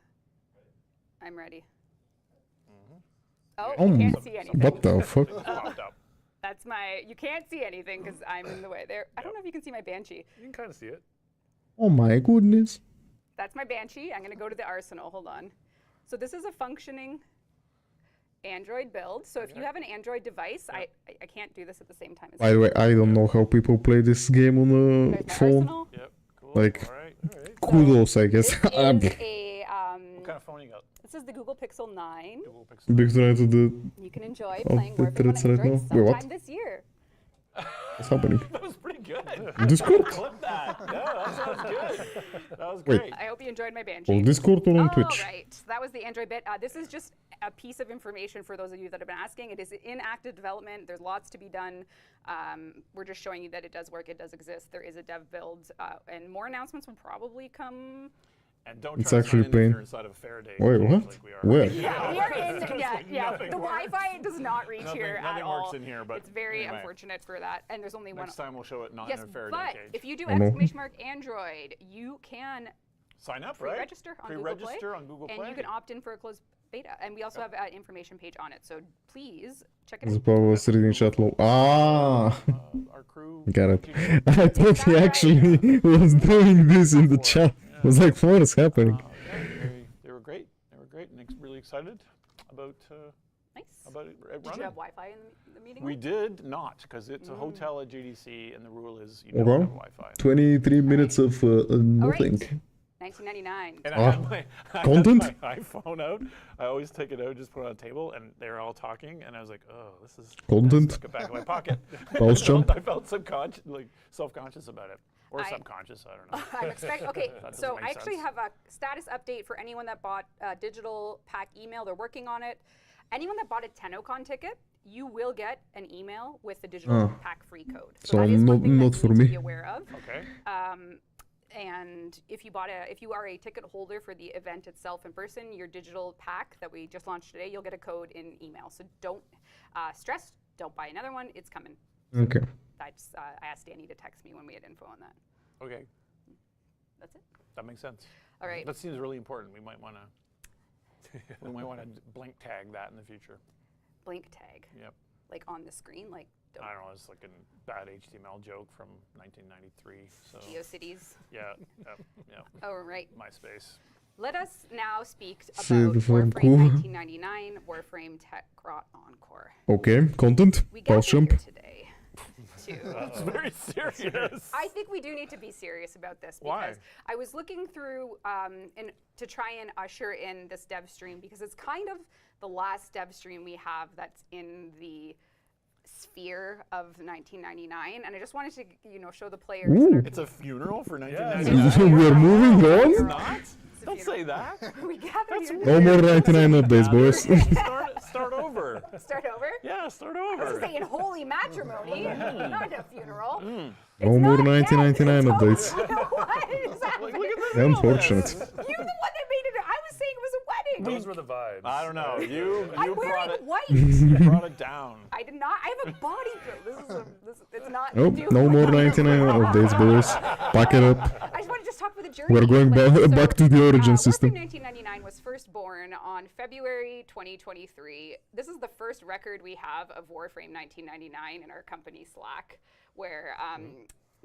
I'm ready. Mm-hmm. Oh, Oh, you can't see anything. what the fuck? It just popped up. That's my. You can't see anything because I'm in the way. There. I don't know if you can see my Banshee. You can kind of see it. Oh my goodness. That's my Banshee. I'm gonna go to the arsenal. Hold on. So this is a functioning Android build. So if you have an Android device, I can't do this at the same time as By the way, I don't know how people play this game on a There's my phone. arsenal. Yep, cool. Like- all right. Kudos, I guess. This is a What kind of phone you got? this is the Google Pixel 9. Google Pixel. Big try to the. You can enjoy Oh, playing the Warframe on threads right Android now. Wait, what? sometime this year. What's happening? That was pretty good. Discord? Clip that. Yeah, that was good. That was Wait. great. I hope you enjoyed my Banshee. On Discord or on Oh, Twitch? right. That was the Android bit. This is just a piece of information for those of you that have been asking. It is in active development. There's lots to be done. We're just showing you that it does work. It does exist. There is a dev build, and more announcements will probably come. And don't It's try to actually sign in if plain. you're inside of a Faraday Wait, cage what? like we are. Where? Yeah, we are in. Yeah. Nothing The works. Wi-Fi does not reach here at Nothing all. works in here, but It's very anyway. unfortunate for that. And there's only Next time we'll show it not Yes, in a Faraday but cage. if you do I know. !Android, you can Sign up, right? pre-register on Google Play. Pre-register on Google And Play. you can opt in for a closed beta. And we also have an information page on it. So please check it The out. power was reading chat low. Ah! Our crew. Got it. I thought he actually was doing this in the chat. I was like, what is happening? They were great. They were great, and really excited about Nice. about it Did you running. have Wi-Fi in the meeting? We room? did not, because it's a hotel at GDC, and the rule is you Okay. don't have Wi-Fi. 23 minutes of nothing. 1999. And Ah. I Content? had my iPhone out. I always take it out, just put it on a table, and they're all talking, and I was like, oh, this is Content? I stuck it back in my pocket. Pause jump? I felt subconscious, like self-conscious about it, or I- subconscious. I don't know. I'm expecting. Okay, That doesn't so make I actually sense. have a status update for anyone that bought a digital pack email. They're working on it. Anyone that bought a TennoCon ticket, you will get an email with the digital pack free code. So that is one thing not that for you need me. to be aware of. Okay. And if you are a ticket holder for the event itself in person, your digital pack that we just launched today, you'll get a code in email. So don't stress. Don't buy another one. It's coming. Okay. I asked Danny to text me when we had info on that. Okay. That's it. That makes sense. All right. That seems really important. We might want to. We might want to blink tag that in the future. Blink tag, Yep. like on the screen, like don't I don't know. It's like a bad HTML joke from 1993. So GeoCities. yeah. Oh, right. MySpace. Let us now speak See about the phone Warframe cool. 1999, Warframe TechRot Encore. Okay, content. We Pause gathered jump. here today to. It's very serious. I think we do need to be serious about this Why? because I was looking through and to try and usher in this dev stream because it's kind of the last dev stream we have that's in the sphere of 1999, and I just wanted to show the players. Ooh. that are It's a funeral for Yeah. 1999. We are moving It's on. not. It's a Don't say that. we gathered here. No more 99 updates, boys. Start over. Start over. Yeah, start I was over. saying holy matrimony, not a funeral. No more 1999 updates. You know what is happening? Look at this. Unfortunate. You're the one that made it. I was saying it was a wedding. Those were the vibes. I don't know. You I'm brought wearing it. white. You brought it down. I did not. I have a body build. It's not. Nope, do- no more 99 updates, boys. Pack it up. I just want to just talk about the journey. We're going back to the origin system. Warframe 1999 was first born on February 2023. This is the first record we have of Warframe 1999 in our company Slack, where,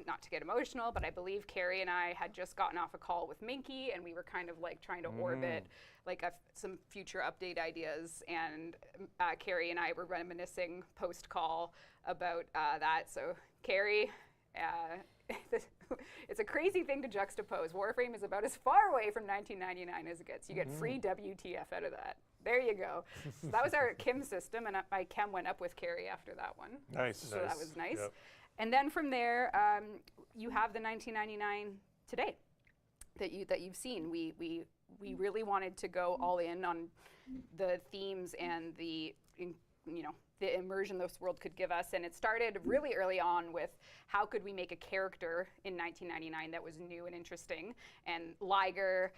not to get emotional, but I believe Carrie and I had just gotten off a call with Minky, and we were kind of like trying to orbit like some future update ideas, and Carrie and I were reminiscing post-call about that. So Carrie, it's a crazy thing to juxtapose. Warframe is about as far away from 1999 as it gets. You get free WTF out of that. There you go. So that was our Kim system, and my Chem went up with Carrie after that one. Nice. So that was nice. Yep. And then from there, you have the 1999 today that you've seen. We really wanted to go all in on the themes and the you know, the immersion this world could give us. And it started really early on with how could we make a character in 1999 that was new and interesting. And Liger,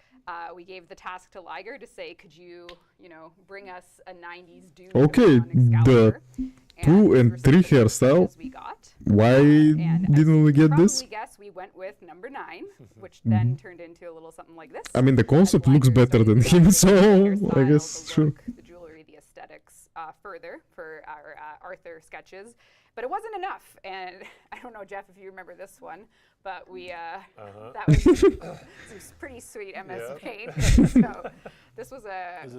we gave the task to Liger to say, could you know, bring us a 90s dude Okay, on Excalibur? the 2 and 3 hairstyle. We got. Why And didn't we get probably this? guess we went with number 9, which then turned into a little something like this. I mean, the concept As looks Liger better than started him, to so hairstyle, I guess the sure. look, the jewelry, the aesthetics further for our Arthur sketches. But it wasn't enough, and I don't know, Jeff, if you remember this one, but we that was some pretty sweet MS Paint. So this was a. Was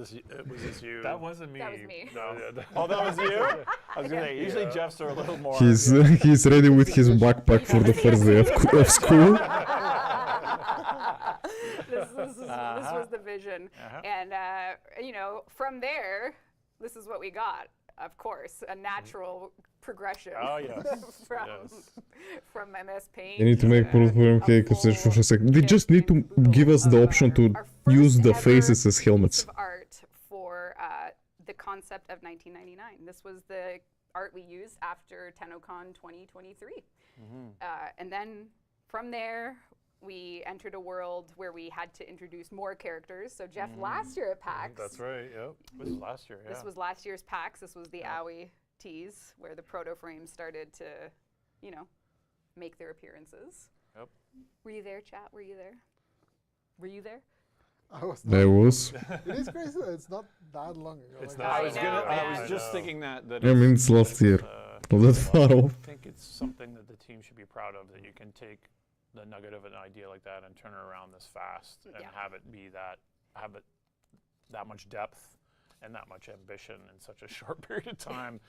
this you? That wasn't me. That was me. No. Oh, that was you? I was gonna say usually Jeff's are a little more. He's ready with his backpack for the first day of school. This was the vision, and you know, from there, this is what we got. Of course, a natural progression. Oh yes. From MS Paint. They need to make Warframe characters for a second. They just need to give us the option to our use the first faces ever as helmets. piece of art for the concept of 1999. This was the art we used after TennoCon 2023. And then from there, we entered a world where we had to introduce more characters. So Jeff, last year at PAX. That's right. Yep. This was last year. Yeah. This was last year's PAX. This was the Owie tease where the proto frames started to, you know, make their appearances. Yep. Were you there, chat? Were you there? Were you there? I was There was. It is crazy that it's not that long ago. It's like, not. I was I just thinking that. I mean, it's last year. Not that far off. I think it's something that the team should be proud of, that you can take the nugget of an idea like that and turn it around this fast and have it be that much depth and that much ambition in such a short period of time.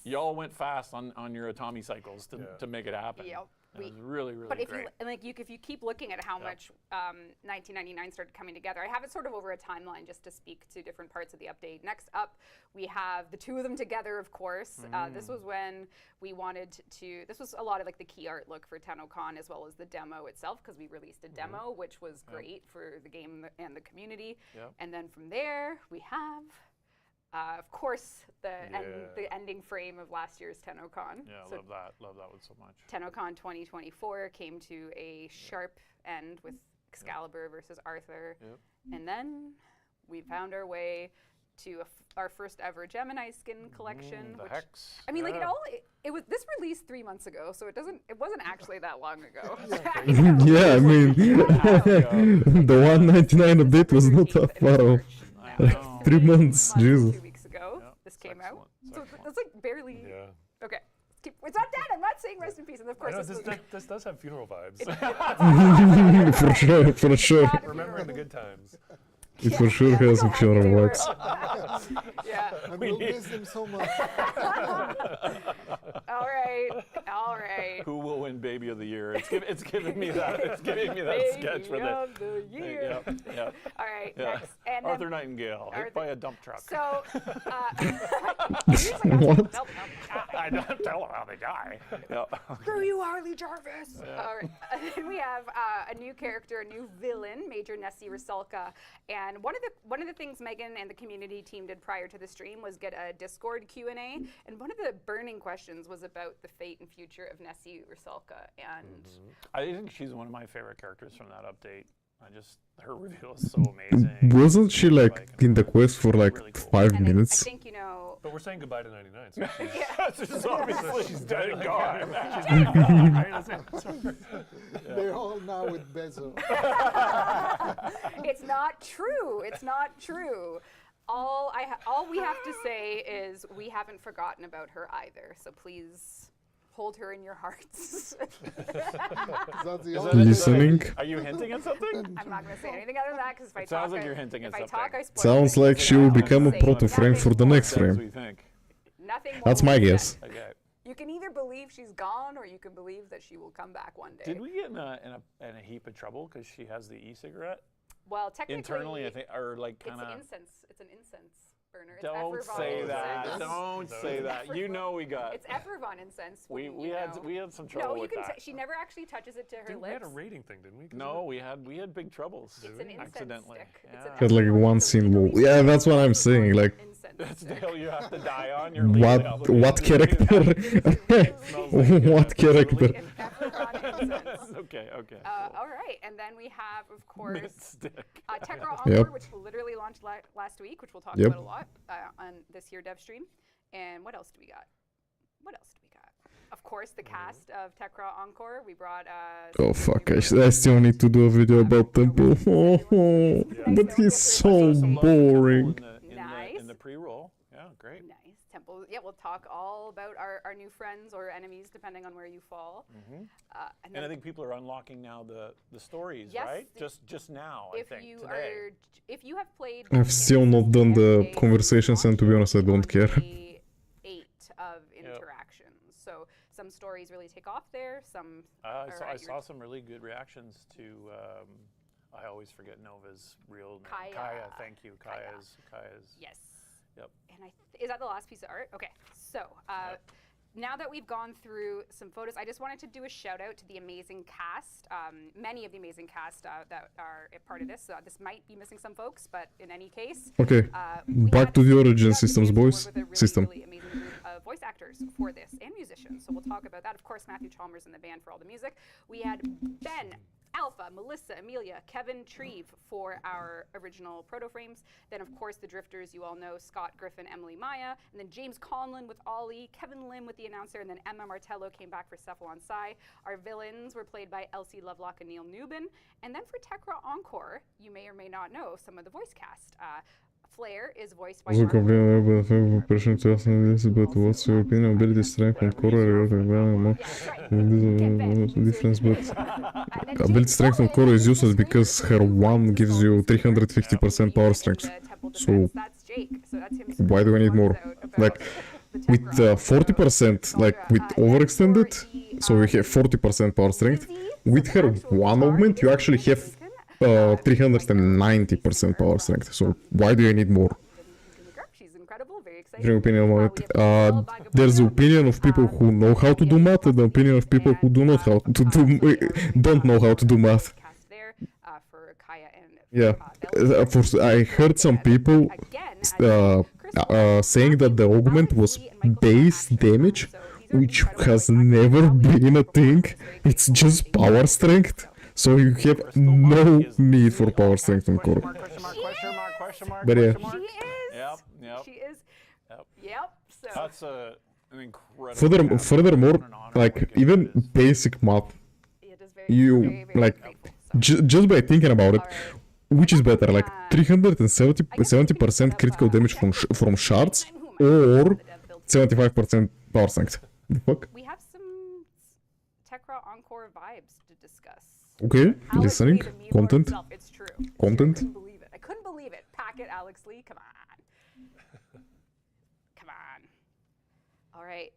Y'all went fast on your Atami cycles to make it happen. Yep. It was really, really But if great. if you keep looking at how much 1999 started coming together, I have it sort of over a timeline just to speak to different parts of the update. Next up, we have the two of them together, of course. This was when we wanted to. This was a lot of like the key art look for TennoCon as well as the demo itself, because we released a demo, which was great for the game and the community. And then from there, we have. Of course, the ending frame of last year's TennoCon. Yeah, So love that one so much. TennoCon 2024 came to a sharp end with Excalibur versus Arthur. And then we found our way to our first ever Gemini skin collection. The which, Hex. I mean, like it was this released 3 months ago, so it wasn't actually that long ago. Yeah, I mean, the 199 update was not that far off. Like 3 months, Jesus. 2 weeks ago, this came out. It's So excellent. it's like barely. Yeah. Okay. It's not dead. I'm not saying rest in peace. And of I course, know, this this does have funeral vibes. For sure. Remembering the good times. It for sure has some funeral vibes. Yeah. I will miss them so much. All right. Who will win Baby of the Year? It's giving me that. It's giving me that sketch for Baby that. of the year. Yep. All right. Yeah. Next. And Arthur then, Nightingale hit by a dump truck. so. What? I don't tell them how they die. Screw you, Harley Jarvis. All right. And then we have a new character, a new villain, Major Nessie Rusalka. And one of the things Megan and the community team did prior to the stream was get a Discord Q&A. And one of the burning questions was about the fate and future of Nessie Rusalka. And I think she's one of my favorite characters from that update. Her reveal is so amazing. Wasn't she like in the quest for like Really cool. 5 and minutes? I think, you know. But we're saying goodbye to 99. So She's obviously she's dead and gone. They're all now with Bezo. It's not true. It's not true. All we have to say is we haven't forgotten about her either. So please hold her in your hearts. That's the Is only that it? Listening. Are you hinting at something? I'm not going to say anything other than that because if I It talk, sounds like you're hinting at if I something. talk, I spoil Sounds it. like she will become a Say proto frame for the nothing next more. As frame. we think. Nothing more That's my will be guess. said. Okay. You can either believe she's gone or you can believe that she will come back one day. Did we get in a heap of trouble because she has the e-cigarette? Well, technically, Internally, I think, or like kind it's of. incense. It's an incense burner. It's Don't Effervon say incense. that. Don't say that. You know we got. It's Effervon incense. We wouldn't you know? had some trouble No, you with can. that. She never actually touches it to her We had lips. a rating thing, didn't we? 'Cause No, we had big troubles. It's an incense accidentally. stick. It's Yeah. an Had like Effervon, one it's a scene legally wall. Yeah, that's what I'm Effervon saying. Like, incense That's the stick. hill you have to die on. You're legally what obligated to character? Smells like What a character? An Effervon incense. Okay. Cool. All right, and then we have, of course, Mint stick. Tekra Encore, Yep. which literally launched last week, which we'll talk Yep. about a lot on this here Devstream. And what else do we got? Of course, the cast of Tekra Encore. We brought. Oh fuck! I still need to do a video about Temple. Oh, but he's so boring. In the pre-roll. Yeah, great. Nice. Temple. Yeah, we'll talk all about our new friends or enemies, depending on where you fall. And I think people are unlocking now the stories, Yes, right? Just now, I think, today. If you have played, I've still not done the conversations, and to be honest, I don't care. 8 of interactions. So some stories really take off there. Some. I saw some really good reactions to. I always forget Nova's real name. Kaya. Thank you. Kaya's. Yes. Yep. And is that the last piece of art? Okay. So now that we've gone through some photos, I just wanted to do a shout out to the amazing cast, many of the amazing cast that are a part of this. This might be missing some folks, but in any case. Okay, back to the origin systems, boys. System. Really amazing group of voice actors for this and musicians. So we'll talk about that. Of course, Matthew Chalmers in the band for all the music. We had Ben, Alpha, Melissa, Amelia, Kevin Treve for our original proto frames. Then, of course, the drifters, you all know, Scott Griffin, Emily Maya, and then James Conlon with Ollie, Kevin Lim with the announcer, and then Emma Martello came back for Cephalon Sai. Our villains were played by Elsie Lovelock and Neil Newbin. And then for Tekra Encore, you may or may not know some of the voice cast. Flair is voiced by Also complain about the fact that person to ask this, but what's your opinion on ability strength and core difference, but ability strength on core is useless because her one gives you 350% power strength. So why do I need more? Like with 40%, like with overextended, so you have 40% power strength. With her one augment, you actually have 390% power strength. So why do you need more? She's incredible, very exciting. Your opinion on it. There's the opinion of people who know how to do math, and the opinion of people who do not how to do don't know how to do math. Yeah, I heard some people saying that the augment was base damage, which has never been a thing. It's just power strength. So you have no need for power strength on core. Question mark. But yeah. She is. Yep. She is. Yep. So. That's an incredible. Furthermore, like even basic math, you like just by thinking about it, which is better, like 370% critical damage from shards or 75% power strength? The fuck? We have some Tekra Encore vibes to discuss. Okay, listening, content, It's true. content. I couldn't believe it. Pack it, Alex Lee. Come on. Come on. All right.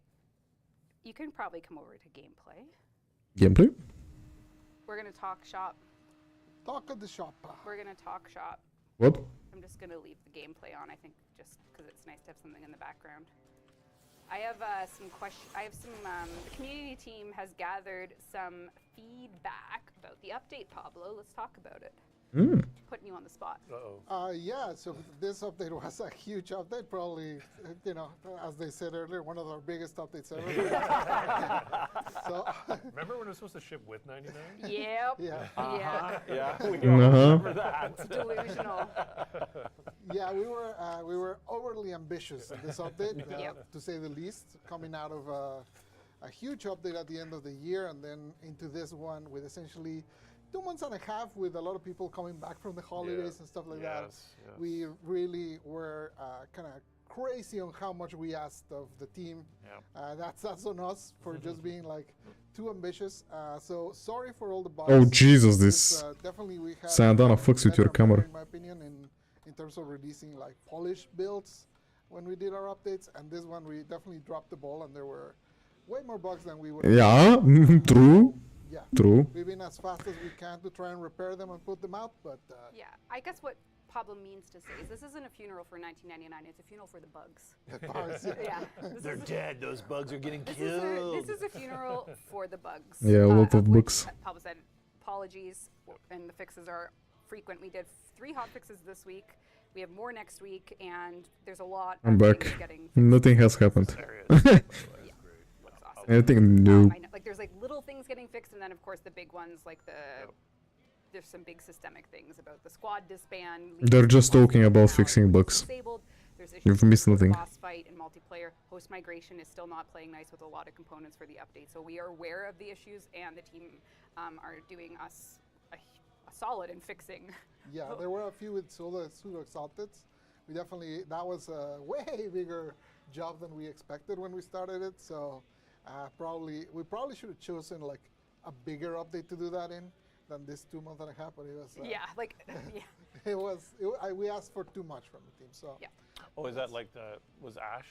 You can probably come over to gameplay. Gameplay? We're gonna talk shop. Talk of the shop. We're gonna talk shop. What? I'm just gonna leave the gameplay on. I think just because it's nice to have something in the background. I have some questions. The community team has gathered some feedback about the update, Pablo. Let's talk about it. Putting you on the spot. Yeah, so this update was a huge update. Probably, as they said earlier, one of our biggest updates ever. So, remember when it was supposed to ship with 99? Yep. Yeah. Yeah, we remember that. It's delusional. Yeah, we were overly ambitious in this update, to say the least, coming out of a huge update at the end of the year and then into this one with essentially 2 months and a half with a lot of people coming back from the holidays and stuff like that. Yes. We really were kind of crazy on how much we asked of the team. That's on us for just being like too ambitious. So sorry for all the bugs. Oh Jesus, this definitely we had Sandana fucks with your camera. in my opinion, in terms of releasing like polished builds when we did our updates, and this one we definitely dropped the ball, and there were way more bugs than we would. Yeah, true. Yeah. True. We've been as fast as we can to try and repair them and put them out, but Yeah, I guess what Pablo means to say is this isn't a funeral for 1999, it's a funeral for the bugs. The bugs, Yeah. They're dead. Those bugs are getting This killed. is a funeral for the bugs. Yeah, a lot of which bugs. Pablo said, apologies, and the fixes are frequent. We did 3 hot fixes this week. We have more next week, and there's a lot I'm of back. things getting fixed. Nothing has happened. There it is. Yeah, looks awesome. Anything new. I know, like there's like little things getting fixed, and then of course the big ones like there's some big systemic things about the squad disband. They're just talking about now fixing it's bugs. Disabled. There's issues You've with missed the nothing. boss fight and multiplayer. Host migration is still not playing nice with a lot of components for the update. So we are aware of the issues, and the team are doing us a solid in fixing. Yeah, there were a few with pseudo exalted. We definitely, that was a way bigger job than we expected when we started it. So we probably should have chosen like a bigger update to do that in than this 2 month and a half. But it was Yeah, like yeah. we asked for too much from the team. So Yeah. Oh, is that like was Ash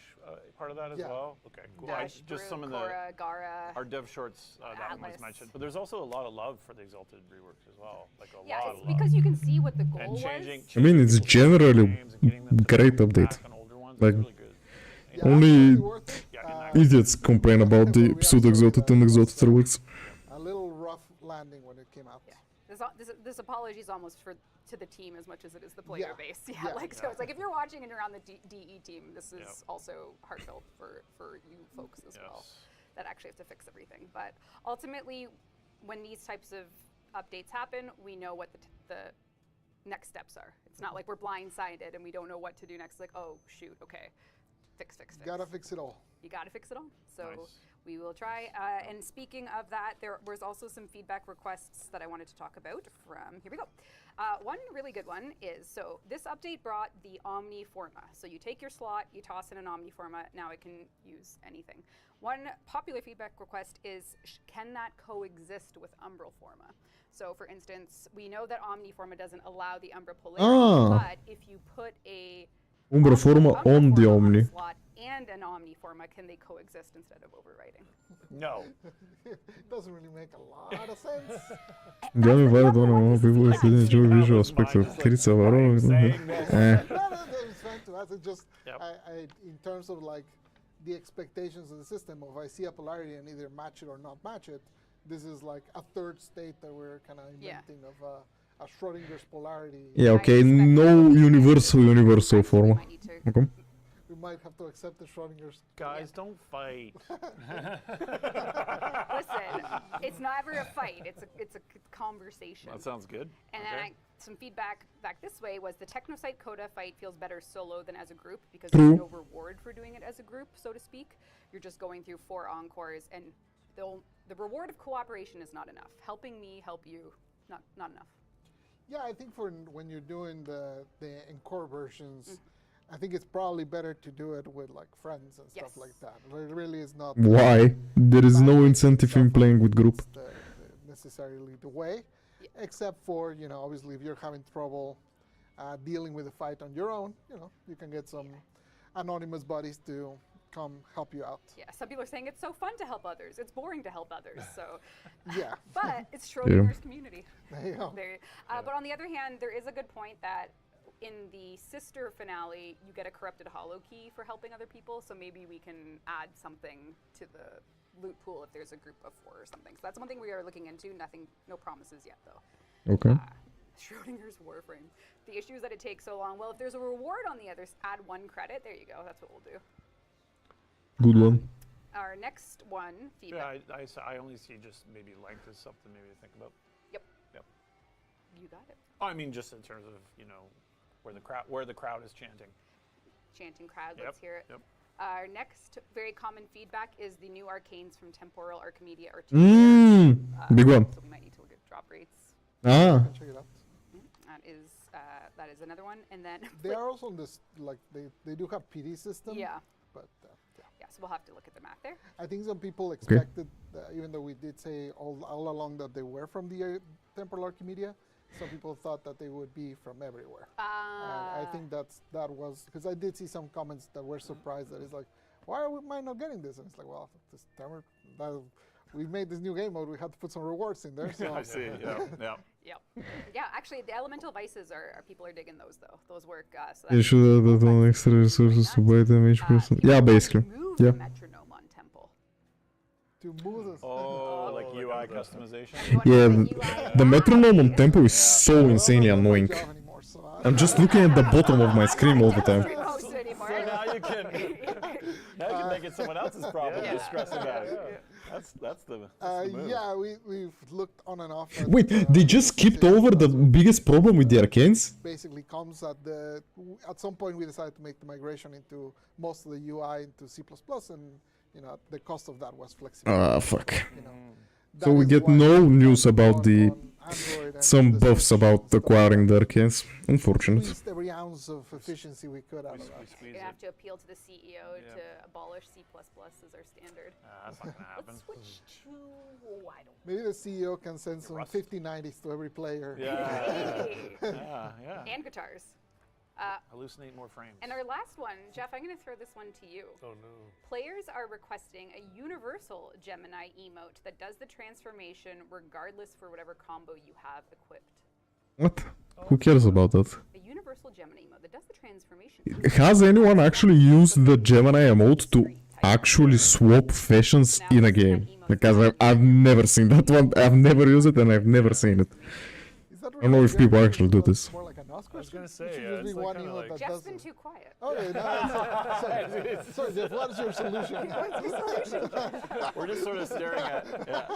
part of that as Yeah. well? Okay, cool. Dash, Just Brew, some of Cora, Gara. our dev shorts that one was Atlas. mentioned, but there's also a lot of love for the Exalted reworks as well. Like a Yeah, lot it's of love. because you can see what the goal and was. changing. I mean, it's people's favorite generally games and getting them to great look update. back on older ones is Like, really good. yeah, Only absolutely worth it. Yeah, idiots complain about the pseudo exalted and exalted reworks. A little rough landing when it came out. Yeah. This apology is almost to the team as much as it is the player Yeah. base. Yeah, Yeah. like so it's like if you're watching and you're on the DE team, this is Yeah. also heartfelt for you folks as well Yes. that actually have to fix everything. But ultimately, when these types of updates happen, we know what the next steps are. It's not like we're blindsided and we don't know what to do next. Like, oh shoot, okay, fix. Gotta fix it all. You got to fix it all. So Nice. we will try. And speaking of that, there was also some feedback requests that I wanted to talk about from, here we go. One really good one is, so this update brought the Omni Forma. So you take your slot, you toss in an Omni Forma, now it can use anything. One popular feedback request is, can that coexist with Umbral Forma? So for instance, we know that Omni Forma doesn't allow the Umbra polarity, but if you put a Umbra Forma on the Omni. slot and an Omni Forma, can they coexist instead of overwriting? No. It doesn't really make a lot of sense. Я ми варя да на people if you enjoy visual That was aspects mine, of just like, Kirica why are you saying Varo. this? No, it's fine to ask. It just, Yep. in terms of like the expectations of the system, if I see a polarity and either match it or not match it, this is like a third state that we're kind of Yeah. inventing of a Schrodinger's polarity. Yeah, okay, I expect no that. universal We forma. might need to- Okay. We might have to accept the Schrodinger's. Guys, don't fight. Listen, it's never a fight. It's a conversation. That sounds good. And Okay. then some feedback back this way was the Technosite Coda fight feels better solo than as a group because True. there's no reward for doing it as a group, so to speak. You're just going through 4 encores, and the reward of cooperation is not enough. Helping me help you, not enough. Yeah, I think for when you're doing the encore versions, I think it's probably better to do it with like friends and stuff Yes. like that. It really is not. Why? There is no incentive in playing with group. It's necessarily the way, except for obviously if you're having trouble dealing with a fight on your own, you can get some anonymous buddies to come help you out. Yeah, some people are saying it's so fun to help others. It's boring to help others. So, Yeah. but it's Schrodinger's community. There you go. But on the other hand, there is a good point that in the sister finale, you get a corrupted hollow key for helping other people. So maybe we can add something to the loot pool if there's a group of 4 or something. So that's one thing we are looking into. No promises yet though. Okay. Schrodinger's Warframe. The issue is that it takes so long. Well, if there's a reward on the others, add 1 credit. There you go. That's what we'll do. Good one. Our next one, feedback. Yeah, I only see just maybe length is something maybe to think about. Yep. Yep. You got it. Oh, I mean, just in terms of where the crowd is chanting. Chanting crowd, Yep, let's hear it. yep. Our next very common feedback is the new arcanes from Temporal Archimedia or Big one. So we might need to look at drop rates. Ah, Check it out. That is another one. And then They are also on this, like they do have PD system. yeah. But Yeah, so we'll have to look at the math there. I think some people expected, even though we did say all along that they were from the Temporal Archimedia, some people thought that they would be from everywhere. And I think that was, because I did see some comments that were surprised that it's like, why am I not getting this? And it's like, well, this we made this new game mode. We had to put some rewards in there. So I see. Yeah. Yeah. Yep. Yeah, actually, the elemental vices are people are digging those though. Those work. So You that's should have cool. on extra resources to buy them each person. people Yeah, want to basically. move Yeah. the metronome on Temple. to move us. Oh, like like UI the- customization. You wanna Yeah, put the UI? metronome on Tempo is so I don't insanely know my annoying. job anymore, so I'm just looking at the bottom of my screen all the time. Devstream host anymore. So now you can make it someone else's problem. Yeah. Just stress about it. That's the move. yeah, we've looked on and off. At, Wait, they just skipped over the biggest problem with the arcanes? Basically, comes at some point we decided to make the migration into most of the UI into C++, and the cost of that was flexible. Fuck. you know. So That we is get why no we news focus about the on Android and some the buffs Switch about stuff. acquiring the arcanes. Unfortunate. Squeezed every ounce of efficiency we could out of that. We squeeze You're gonna have it. to appeal to the CEO Yeah. to abolish C++ as our standard. That's not gonna happen. Let's switch to I don't Maybe the CEO can send some Rust. 5090s to every player. Yeah. Yeah. and guitars. Hallucinate more frames. And our last one, Jeff, I'm going to throw this one to you. Oh no. Players are requesting a universal Gemini emote that does the transformation regardless for whatever combo you have equipped. What? Who cares about that? A universal Gemini emote that does the transformation. Has anyone actually used the Gemini emote to actually swap fashions in a game? Because I've never seen that one. I've never used it and I've never seen it. Is that I don't know if people actually do this. More like a NOS I was question? gonna say, It should yeah, just be it's like one kinda emote like- that Jeff's does been it. too quiet. Okay, no, sorry, Jeff, what is your solution? We're just sort of staring at. Yeah.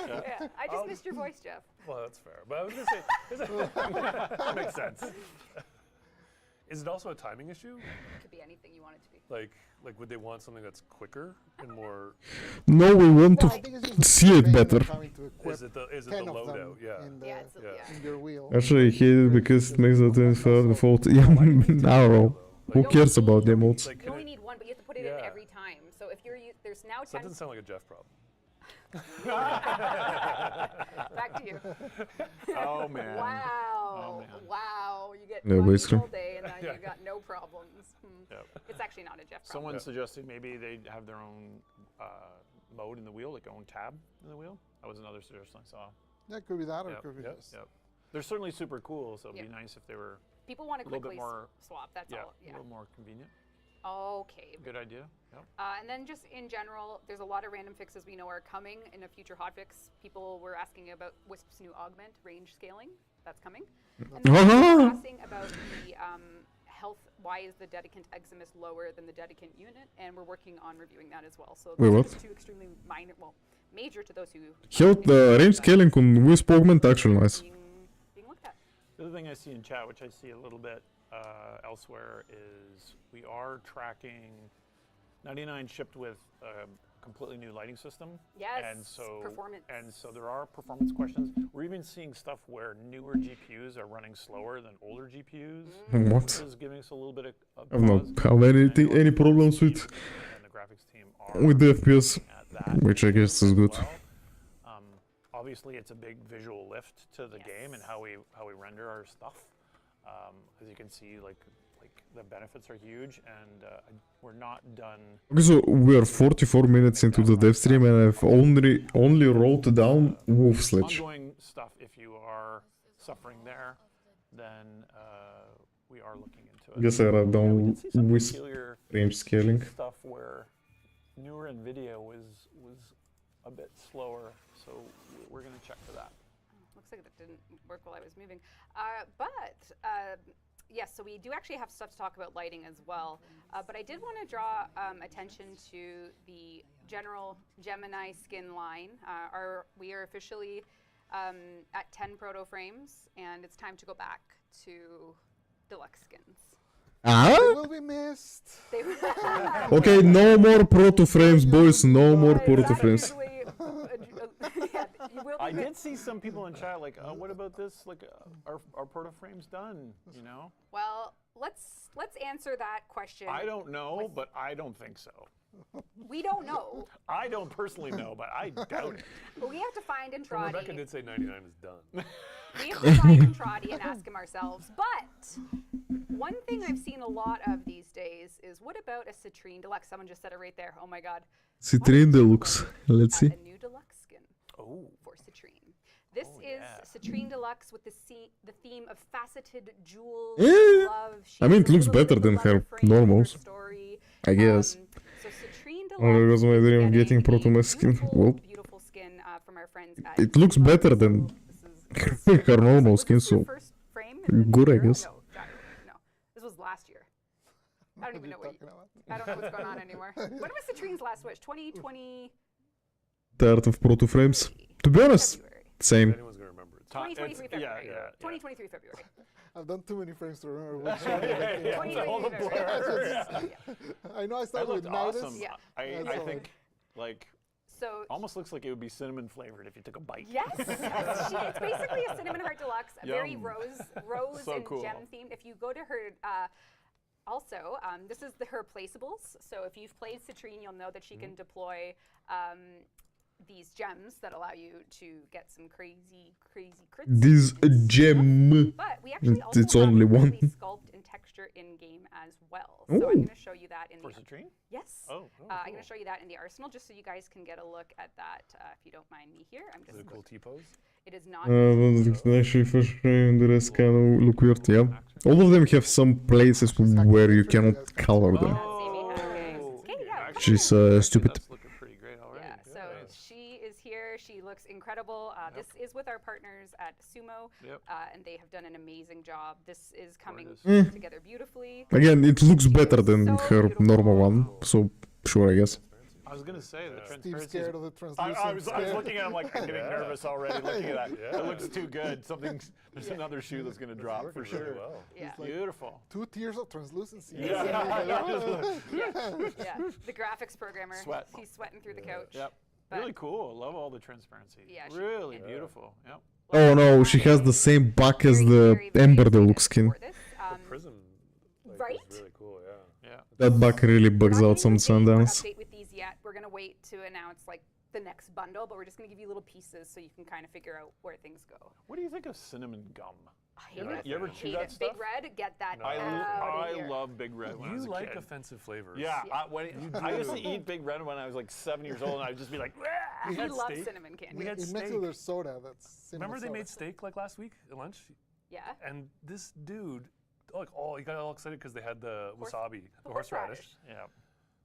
Yeah, I just missed your voice, Jeff. Well, that's fair. But I was gonna say, that makes sense. Is it also a timing issue? It could be anything you want it to be. Like would they want something that's quicker and more? No, we want Well, I to think it's just the see it pain of better. having to equip Is it the 10 of them loadout? Yeah. in, the, Yeah, it's, Yeah. yeah. in your wheel. Actually, I hate it because it makes the things for default. Yeah, I don't know. Who cares about the emotes? Like, You only need one, but you have to put it in Yeah. every time. So if you're there's now so that 10. doesn't sound like a Jeff problem. Back to you. Oh man. Wow. man. Wow. You get Yeah, money basically. all day and then you got no problems. Yep. It's actually not a Jeff problem. Someone suggested maybe they have their own mode in the wheel, like their own tab in the wheel. That was another suggestion I saw. Yeah, it could be that or it Yep, could be yep, just. Yep. They're certainly super cool, so it'd Yeah. be nice if they were People want to a little bit quickly more- swap. That's all. a Yeah. little more convenient. Okay. Good idea. Yep. And then just in general, there's a lot of random fixes we know are coming in a future hotfix. People were asking about Wisp's new augment range scaling. That's coming. And then people were asking about the health. Why is the Dedicant Eximus lower than the Dedicant unit? And we're working on reviewing that as well. So Wait, those are what? just two extremely minor, well, major to those who. Health, the range scaling on Wisp augment actually nice. Being looked at. The other thing I see in chat, which I see a little bit elsewhere, is we are tracking 99 shipped with a completely new lighting system. Yes, And so performance. there are performance questions. We're even seeing stuff where newer GPUs are running slower than older GPUs. What? This is giving us a little bit of I don't know. pause. Have And I know any the problems team with and the graphics team are the FPS? at that, Which I guess is as good. well. Obviously, it's a big visual lift to the game and how we render our stuff. As you can see, like the benefits are huge, and we're not done. Okay, so we are 44 minutes into the dev stream and I've only wrote down Wolf Sledge. Ongoing stuff. If you are suffering there, then we are looking into it. Guess I wrote Yeah, we down did see some Wisp peculiar range scaling. stuff where newer NVIDIA was a bit slower, so we're going to check for that. Looks like that didn't work while I was moving. Yes, so we do actually have stuff to talk about lighting as well. But I did want to draw attention to the general Gemini skin line. We are officially at 10 proto frames, and it's time to go back to deluxe skins. Ah? They will be missed. They Okay, no more proto frames, boys. No more proto frames. I did see some people in chat like, what about this? Like, are proto frames done? You know? Well, let's answer that question. I don't know, but I don't think so. We don't know. I don't personally know, but I doubt it. But we have to find Well, Entradi. Rebecca did say 99 is done. We have to find Entradi and ask him ourselves. But one thing I've seen a lot of these days is, what about a Citrine Deluxe? Someone just said it right there. Oh my God. Citrine Deluxe. Let's see. A new deluxe skin. for Citrine. This is yeah. Citrine Deluxe with the theme of faceted jewels, Yeah. love. I mean, it She's a looks little bit better of the than her Warframe of normals, story. I guess. So Citrine Only Deluxe was my is dream of getting a Protomask skin. beautiful, Well, beautiful skin from our friends at it looks Sumo. better So than this is her normal was skin, this your so first frame in the good, I era? guess. No, this was last year. I don't even know what. Talking about? I don't know what's going on anymore. When was Citrine's last Switch? 2020. tired of proto frames. To be honest, February. If same. anyone's gonna remember it. 2023 February. Yeah, yeah. 2023 February. I've done too many frames to remember which Yeah, one. yeah, yeah. 2023 All the February. blur. I know I That started with looked Nidus. awesome. Yeah. I That's think like So almost looks like it would be cinnamon flavored if you took a bite. yes, it's basically a cinnamon heart deluxe, very Yum. rose So and cool. gem themed. If you go to her. Also, this is her placeables. So if you've played Citrine, you'll know that she can deploy these gems that allow you to get some crazy crits. This gem. But we actually also It's have only a one. really sculpt and texture in game as well. So I'm Ooh. going to show you that in For the citrine? yes. Oh, I'm going to show you that in the arsenal, just so you guys can get a look at that. If you don't mind me here, I'm Is just. it a cool T-pose? It is not. Actually, first frame, the rest kind of look weird, yeah. All of them have some places where you cannot color them. Okay, yeah. Actually, She's stupid. That's looking pretty great already. Yeah, so she is here. She looks incredible. This is with our partners at Sumo, Yep. and they have done an amazing job. This is coming Gorgeous. together beautifully. Again, it looks better than So her beautiful. normal one, so sure, I guess. I was gonna say the Steve's transparency. scared of the I translucent was skin. looking at him like I'm getting nervous already looking at that. Yeah. It looks too good. There's another shoe that's gonna drop for Working really sure. well. Yeah. like- Beautiful. 2 tiers of translucency. Yeah, the graphics programmer. Sweat. He's sweating through the couch. Yep. But- Really cool. Love all the transparency. Yeah, really yeah. beautiful. Yep. Oh no, she has the same back as the Ember Deluxe skin. Prism. Like, Right? Is really cool. Yeah. Yeah. That back really bugs out some Sundance. Update with these yet. We're gonna wait to announce like the next bundle, but we're just gonna give you little pieces so you can kind of figure out where things go. What do you think of cinnamon gum? I hate it. You ever I chew hate that it. stuff? Big Red, get that No. I out of here. love Big Red when I was You a like kid. offensive flavors. Yeah, Yeah. I used to eat Big Red when I was like 7 years old, and I'd just be like, He had loves steak. cinnamon candy. We had It mixed steak. with their soda. That's cinnamon Remember they soda. made steak like last week at lunch, Yeah. and this dude, like, he got all excited because they had the wasabi, the horseradish. yeah.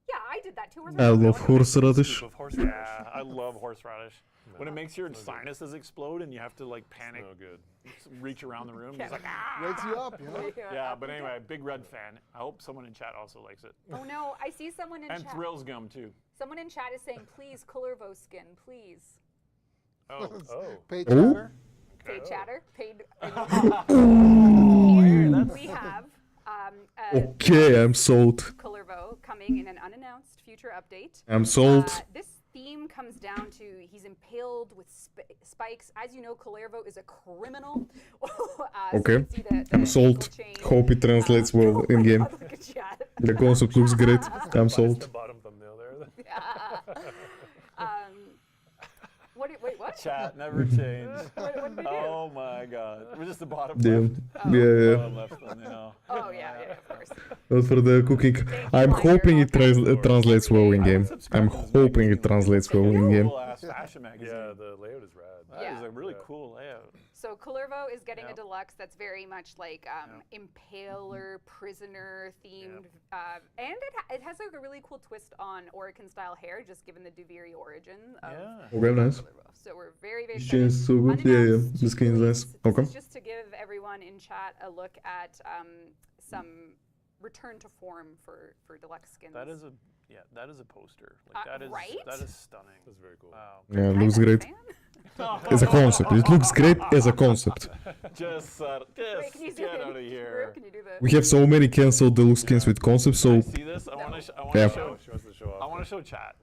Yeah, I did that too. Where's I my love phone? horseradish. Scoop of horseradish. Yeah, I love horseradish. When it makes your no good. sinuses explode and you have to like panic, No good. reach around the room, Yeah. just like ah. Wakes you up, you know? Yeah, but anyway, Big Red fan. I hope someone in chat also likes it. Oh no, I see someone in And chat. Thrills Gum too. Someone in chat is saying, please, Colorvo skin, please. Oh. Oh. Paid Ooh. chatter. Paid Oh. chatter, paid. Oh, Here that's- we have Okay, I'm sold. Colorvo coming in an unannounced future update. I'm sold. This theme comes down to he's impaled with spikes. As you know, Colorvo is a criminal. So you Okay, can see the I'm sold. ankle chain. Hope it translates well in game. Look at chat. The concept looks great. I'm That's sold. the bottom thumbnail there. Wait, what? Chat never changed. What did we do? Oh my god. We're just the bottom Damn. left. Yeah, Bottom left thumbnail. Oh yeah, of course. Not for the cooking. I'm hoping it translates well in game. I'm hoping it translates well in game. Cool ass fashion magazine. Yeah, the layout is rad. That is Yeah. a really Yeah. cool layout. So Colorvo is getting Yeah. a deluxe that's very much like impaler, prisoner themed, and it has like a really cool twist on Orican style hair, just given the Duviri origin of Yeah. Okay, nice. Colorvo. So we're very This excited. skin is so good. Yeah, yeah. Unannounced The skin is release. nice. This Okay. is just to give everyone in chat a look at some return to form for deluxe skins. That is a poster. Uh, Like right? that is stunning. That's very cool. Wow. Yeah, it I'm looks a great. fan. As a concept. It looks great as a concept. Just Wait, can you get zoom in? out of here. Drew, can you do the? We have so many cancelled deluxe skins with concepts, so See this? I want to Yeah. show. She wants to show off. I want to show chat.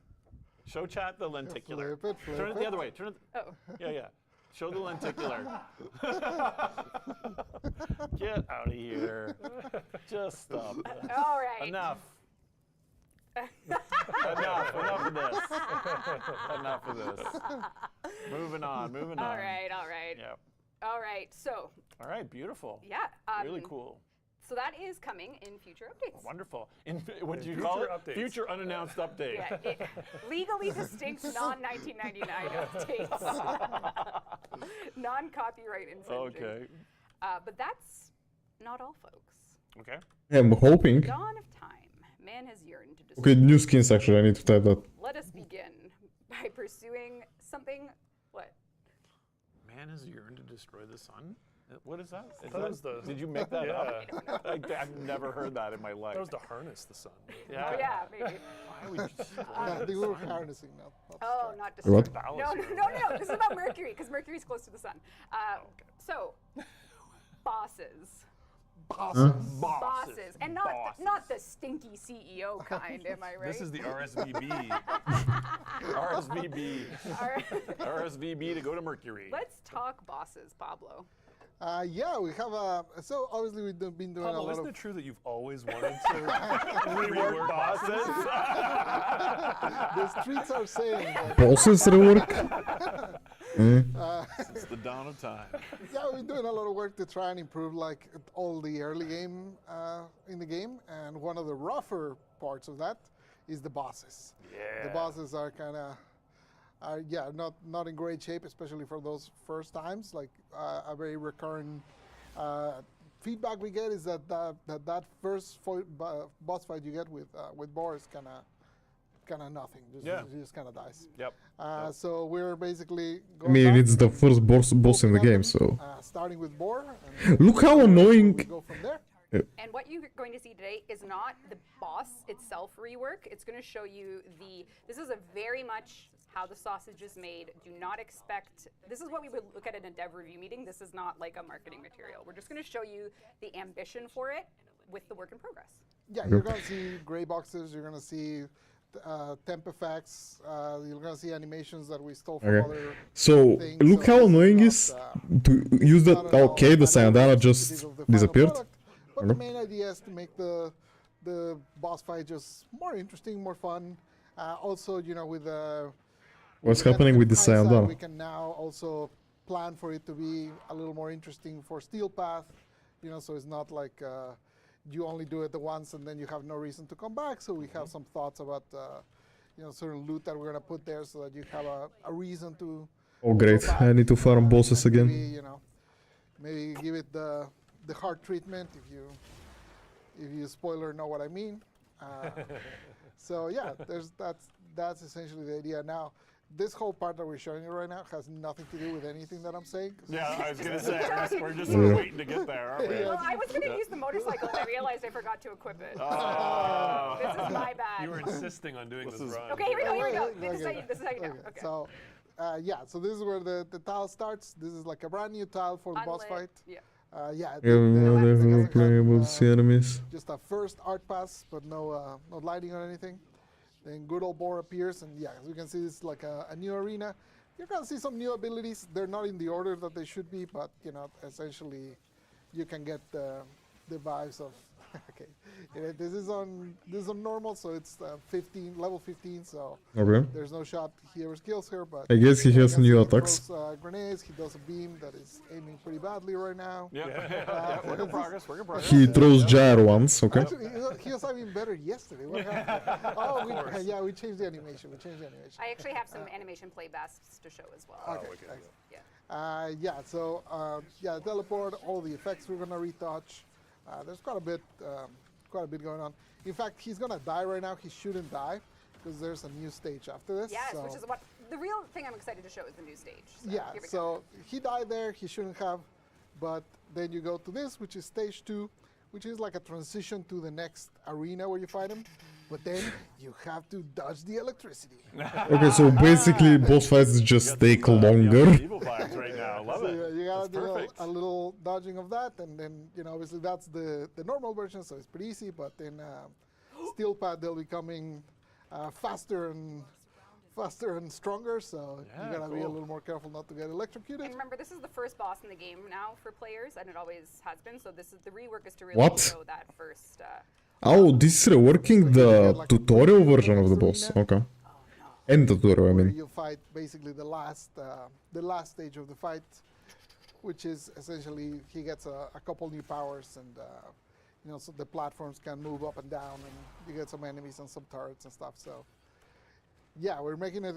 Show chat the lenticular. Flip it, Turn it the other way. Turn it. Oh. Yeah. Show the lenticular. Get out of here. Just stop. All right. Enough. Enough of this. Enough of this. Moving on. All right. Yeah. All right. So All right. Beautiful. yeah. Really cool. So that is coming in future updates. Wonderful. In what do you Future call it? updates. Future unannounced update. Yeah, legally distinct non-1999 updates. Non-copyright infringing. Okay. But that's not all, folks. Okay. I'm hoping. Dawn of time. Man has yearned to destroy. Okay, new skins actually. I need to type that. Let us begin by pursuing something. What? Man has yearned to destroy the sun. What is that? Is That was the- did you make that Yeah. up? I've never heard that in my life. That was to harness the sun. Yeah. Oh yeah, maybe. Why would you destroy I the think we were sun? harnessing now. Oh, not What? destroy. Ballast No. This is about Mercury because Mercury's close to the sun. So, bosses. Bosses, and not the stinky CEO kind. Am I right? This is the RSVB. RSVB. All right. RSVB to go to Mercury. Let's talk bosses, Pablo. Yeah, we have so obviously we've been doing a Pablo, lot isn't of. it true that you've always wanted to Rework bosses. The streets are saying that. Bosses rework? Since the dawn of time. Yeah, we've been doing a lot of work to try and improve like all the early game in the game, and one of the rougher parts of that is the bosses. Yeah. The bosses are kind of not in great shape, especially for those first times. Like a very recurrent feedback we get is that first boss fight you get with Boar is kind of nothing. He just kind of dies. Yep. So we're basically I going mean, back, it's the first boss in the focusing on game, them, so. starting with Boar. And Look how annoying. we go from there. And what you're going to see today is not the boss itself rework. It's going to show you this is a very much how the sausage is made. Do not expect, this is what we would look at in a dev review meeting. This is not like a marketing material. We're just going to show you the ambition for it with the work in progress. Yeah, you're going to see gray boxes. You're going to see temp effects. You're going to see animations that we stole from Okay. other So, things. look So how this annoying not, is to use that. not at all Okay, the a Sayonara representative just of the final disappeared. product, but the main idea is to make the boss fight just more interesting, more fun. Also, with What's the happening with the hindsight, Sayonara? we can now also plan for it to be a little more interesting for Steel Path. So it's not like you only do it the once and then you have no reason to come back. So we have some thoughts about certain loot that we're gonna put there so that you have a reason to. Oh, great. go back, I need to farm bosses and again. Maybe give it the hard treatment if you spoiler know what I mean. So yeah, that's essentially the idea. Now, this whole part that we're showing you right now has nothing to do with anything that I'm saying. Yeah, I was going to say, we're just sort of waiting to get there, aren't we? Well, I was going to use the motorcycle and I realized I forgot to equip it. Oh. This is my bad. You were insisting on doing This this is- run. Okay, here we go. Okay. This is how you know. Okay. So, so this is where the tile starts. This is like a brand new tile for the boss Unlit. fight. Yeah. Yeah. Yeah, now the- they the- will play able to see enemies. just a first art pass, but no lighting or anything. Then good old Boar appears, and yeah, as you can see, it's like a new arena. You're gonna see some new abilities. They're not in the order that they should be, but essentially, you can get the vibes of. Okay, this is on normal, so it's level 15. So Okay. there's no shot he ever kills her, but I guess he you has can new see attacks. He throws grenades. He does a beam that is aiming pretty badly right now. Yeah, work in progress, work in progress. He throws gyro once, okay. Actually, he was having better yesterday. What happened? Oh, we changed the animation. I actually have some animation playbacks to show as well. Okay, excellent. Yeah. So teleport, all the effects we're gonna retouch. There's quite a bit going on. In fact, he's gonna die right now. He shouldn't die because there's a new stage after this. Yes, so. which is what the real thing I'm excited to show is the new stage. So Yeah, here we go. so he died there. He shouldn't have, but then you go to this, which is stage 2, which is like a transition to the next arena where you fight him. But then you have to dodge the electricity. Okay, so basically boss fights just take longer. Evil vibes right now, love So it. you gotta That's do perfect. a little dodging of that, and then obviously that's the normal version, so it's pretty easy. But then Steel Pad, they'll be coming faster and stronger, so Yeah, you gotta be a cool. little more careful not to get electrocuted. And remember, this is the first boss in the game now for players, and it always has been. So this is the rework is to really What? show that first. Oh, this is reworking the tutorial version of the boss. Okay. And the tutorial, I Where mean. you fight basically the last stage of the fight, which is essentially he gets a couple new powers, and so the platforms can move up and down, and you get some enemies and some turrets and stuff. So, yeah, we're making it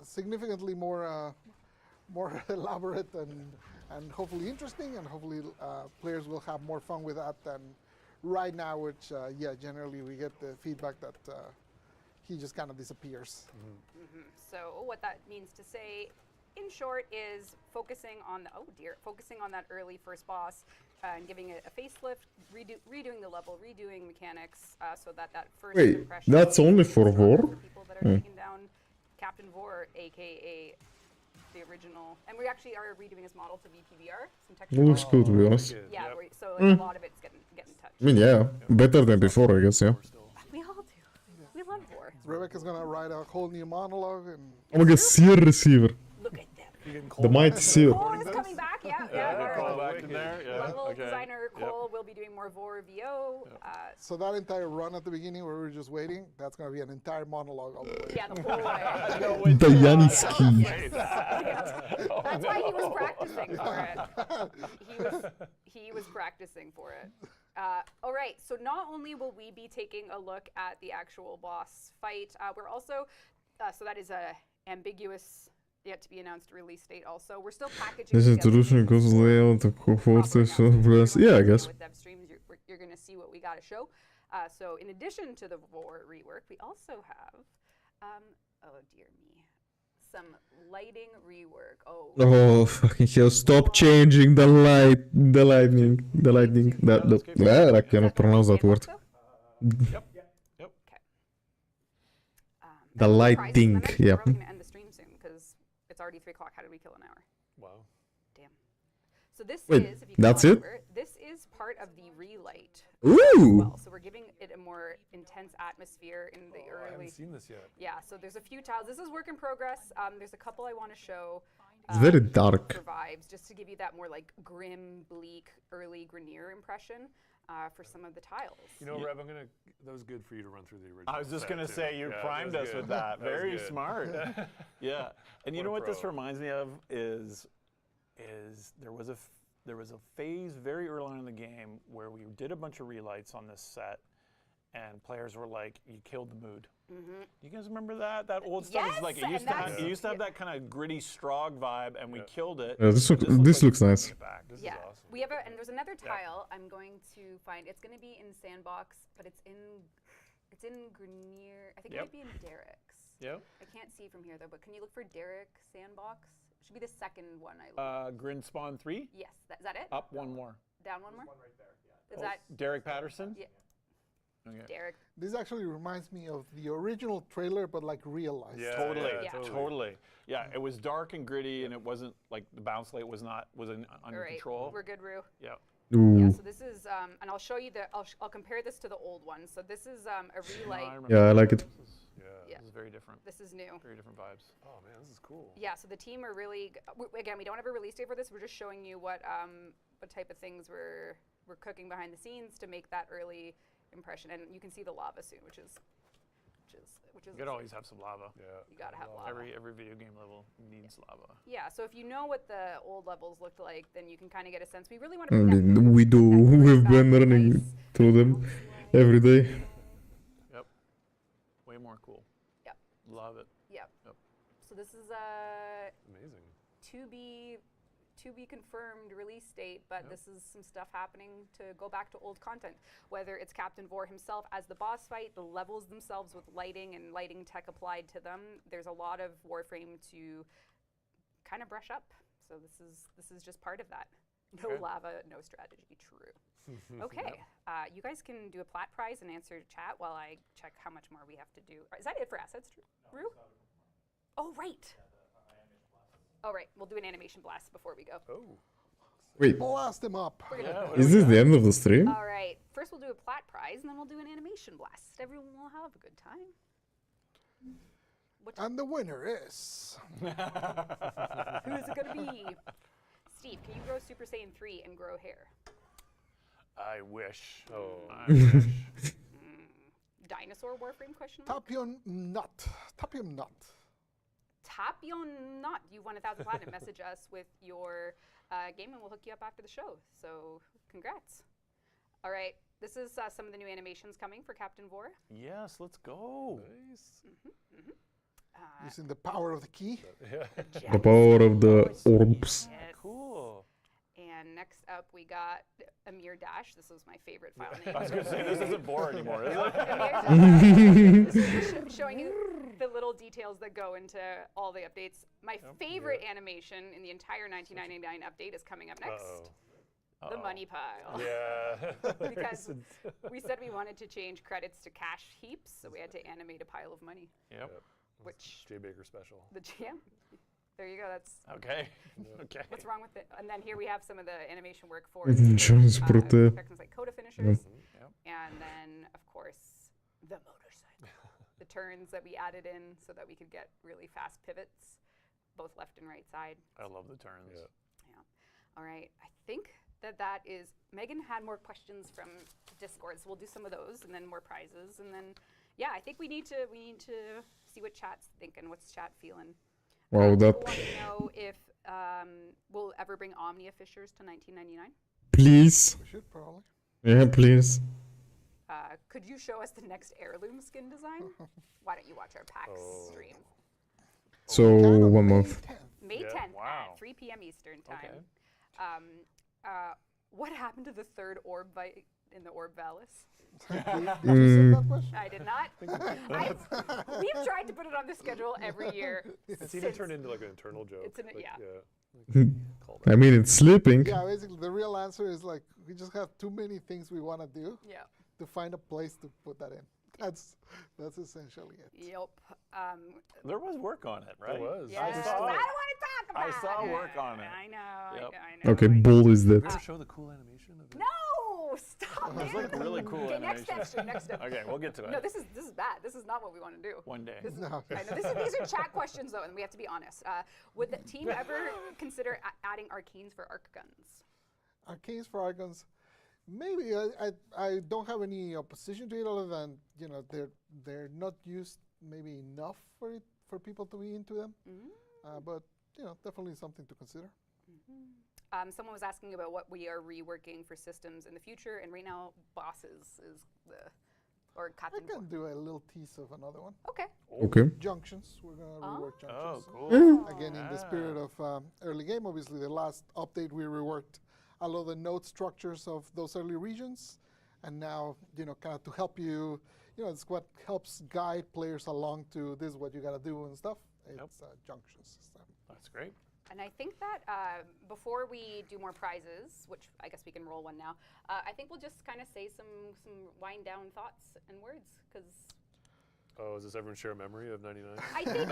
significantly more elaborate and hopefully interesting, and hopefully players will have more fun with that than right now, which generally we get the feedback that he just kind of disappears. So what that means to say, in short, is focusing on that early first boss and giving it a facelift, redoing the level, redoing mechanics, so that first Wait, impression. that's only for Vor? People that are taking down Captain Vor, aka the original, and we actually are redoing his model to VPVR. Some It texture. looks good, to be honest. Yeah, so like a lot of it's getting touched. I mean, yeah, better than before, I guess, yeah. We all do. We love Vor. Rebecca's gonna write a whole new monologue, and Oh my god, Seer Receiver. Look at them. The mighty Seer. Cole is coming back. Yeah. Cole back in there. Yeah. Level Okay. designer Cole will be doing more Vor VO. so that entire run at the beginning where we were just waiting, that's gonna be an entire monologue all the way. Yeah, the whole way. The Yaniski. That's why he was practicing for it. He was practicing for it. All right, so not only will we be taking a look at the actual boss fight, we're also, so that is a ambiguous, yet to be announced release date also. We're still packaging This together introduction goes things layout of proper cohorts. announcements. Yeah, I guess. With Devstream, you're going to see what we got to show. So in addition to the Vor rework, we also have, oh dear me, some lighting rework. Oh, fucking hell. Stop changing the lightning. I cannot pronounce that word. Yep. Okay. The and lighting, prices, and yeah. We're probably going to end the stream soon because it's already 3 o'clock. How did we kill an hour? Wow. Damn. So this Wait, is, if you that's go it? over, this is part of the relight. Ooh! Well, so we're giving it a more intense atmosphere in the I early. haven't seen this yet. Yeah, so there's a few tiles. This is work in progress. There's a couple I want to show. It's very dark. For vibes, just to give you that more like grim, bleak, early Grenier impression for some of the tiles. You know, Reb, that was good for you to run through the original. I was just set, going to too. say, you Yeah, primed that was us good. with that. That was Very good. smart. Yeah. And you What know a what this pro. reminds me of is there was a phase very early on in the game where we did a bunch of relights on this set, and players were like, "You killed the mood." You guys remember that? That old stuff is like it Yes, used and to have. that's- It used to have that kind of gritty Strogg vibe, and we killed it. Yeah, this But looks nice. bringing it back. This Yeah, is awesome. we have and there's another tile I'm going to find. It's going to be in Sandbox, but it's in Grenier. I think it Yep. might be in Derek's. Yep. I can't see from here though, but can you look for Derek Sandbox? It should be the second one I looked. Grin Spawn 3. Yes, is that it? Up one more. Down one more? Is that Derek Patterson? Yeah. Okay. Derek? This actually reminds me of the original trailer, but like realized. Yeah, Totally, Yeah. totally. Yeah, it was dark and gritty, and it wasn't like the bounce rate was under All right, control. we're good, Rue. Yeah. Yeah, Ooh. so this is, and I'll show you I'll compare this to the old one. So this is a relight. remember Yeah, I like it. Yeah. Yeah. This is very different. This is new. Very different vibes. Oh man, this is cool. Yeah, so the team are really, again, we don't have a release date for this. We're just showing you what type of things we're cooking behind the scenes to make that early impression. And you can see the lava soon, which is You could always have some lava. Yeah. you gotta have lava. Every video game level needs lava. Yeah, so if you know what the old levels looked like, then you can kind of get a sense. We really want to bring that We do. that We've back been to running nice through them bounce every day. Yep. Way more cool. Yep. Love it. Yep. Yep. So this is Amazing. to be confirmed release date, but this is some stuff happening to go back to old content. Whether it's Captain Vor himself as the boss fight, the levels themselves with lighting and lighting tech applied to them. There's a lot of Warframe to kind of brush up. So this is just part of that. No Okay. lava, no strategy. True. Okay, you guys can do a plat prize and answer chat while I check how much more we have to do. Is that it for assets, Rue? Oh, right. Oh, right. We'll do an animation blast before we go. Oh. Wait, Blast them up. is this the end of the stream? All right. First, we'll do a plat prize, and then we'll do an animation blast. Everyone will have a good time. And the winner is. Who is it going to be? Steve, can you grow Super Saiyan 3 and grow hair? I wish. Oh. I wish. Dinosaur Warframe question mark? Tapion nut. Tapion nut. Tapion Not. You won 1,000 platinum. Message us with your game, and we'll hook you up after the show. So, congrats. All right. This is some of the new animations coming for Captain Vor. Yes, let's go. Nice. Using the power of the key. Yeah. The power of the orbs. Yes. Cool. And next up, we got Amir Dash. This was my favorite file name. I was going to say, this isn't Vor anymore, is it? Amir Dash. This is showing you the little details that go into all the updates. My favorite animation in the entire 1999 update is coming up next. Uh-oh. The money pile. Yeah. Because we said we wanted to change credits to cash heaps, so we had to animate a pile of money. Yep. Which Jay Baker special. the GM. There you go. That's Okay. Okay. what's wrong with it. And then here we have some of the animation work for Insurance protect. sections like Coda finishers, Yep. and then of course the motorcycle, the turns that we added in so that we could get really fast pivots, both left and right side. I love the turns. Yeah. Yeah. All right. I think that is. Megan had more questions from Discord, so we'll do some of those, and then more prizes, and then yeah, I think we need to see what chat's thinking. What's chat feeling? Wow, People that. want to know if we'll ever bring Omnia Fishers to 1999. Please. We should probably. Yeah, please. Could you show us the next heirloom skin design? Why don't you watch our PAX stream? So, Kind of 1 May month. 10th. May Yeah, 10th wow. at 3 p.m. Eastern time. Okay. What happened to the third orb bite in the Orb Valis? Did you see that question? I did not. We've tried to put it on the schedule every year. It's even turned into like an internal joke. It's an- like, yeah. Called I mean, it's sleeping. Yeah, basically the real answer is like we just have too many things we want to do Yeah. to find a place to put that in. That's essentially it. Yep. There was work on it, right? There was. Yeah. I I don't saw want it. to talk about it. I saw work on it. I know. Yep. I know. Okay, I know. bull is dead. Did you ever show the cool animation of it? No, stop. It was like really cool Okay, next animation. step. Next step. Okay, we'll get to it. No, this is bad. This is not what we want to do. One day. No. I know these are chat questions though, and we have to be honest. Would the team ever consider adding arcanes for arc guns? Arcanes for Argons, maybe I don't have any opposition to it other than they're not used maybe enough for people to be into them. But definitely something to consider. Someone was asking about what we are reworking for systems in the future, and right now bosses is or I Captain. can do a little tease of another one. Okay. Okay. Junctions. We're gonna rework Oh, junctions. cool. Again, in the spirit of early game, obviously the last update we reworked a lot of the node structures of those early regions, and now kind of to help you, it's what helps guide players along to this is what you gotta do and stuff. It's junctions system. That's great. And I think that before we do more prizes, which I guess we can roll one now, I think we'll just kind of say some wind down thoughts and words, because Oh, does everyone share a memory of 99? I think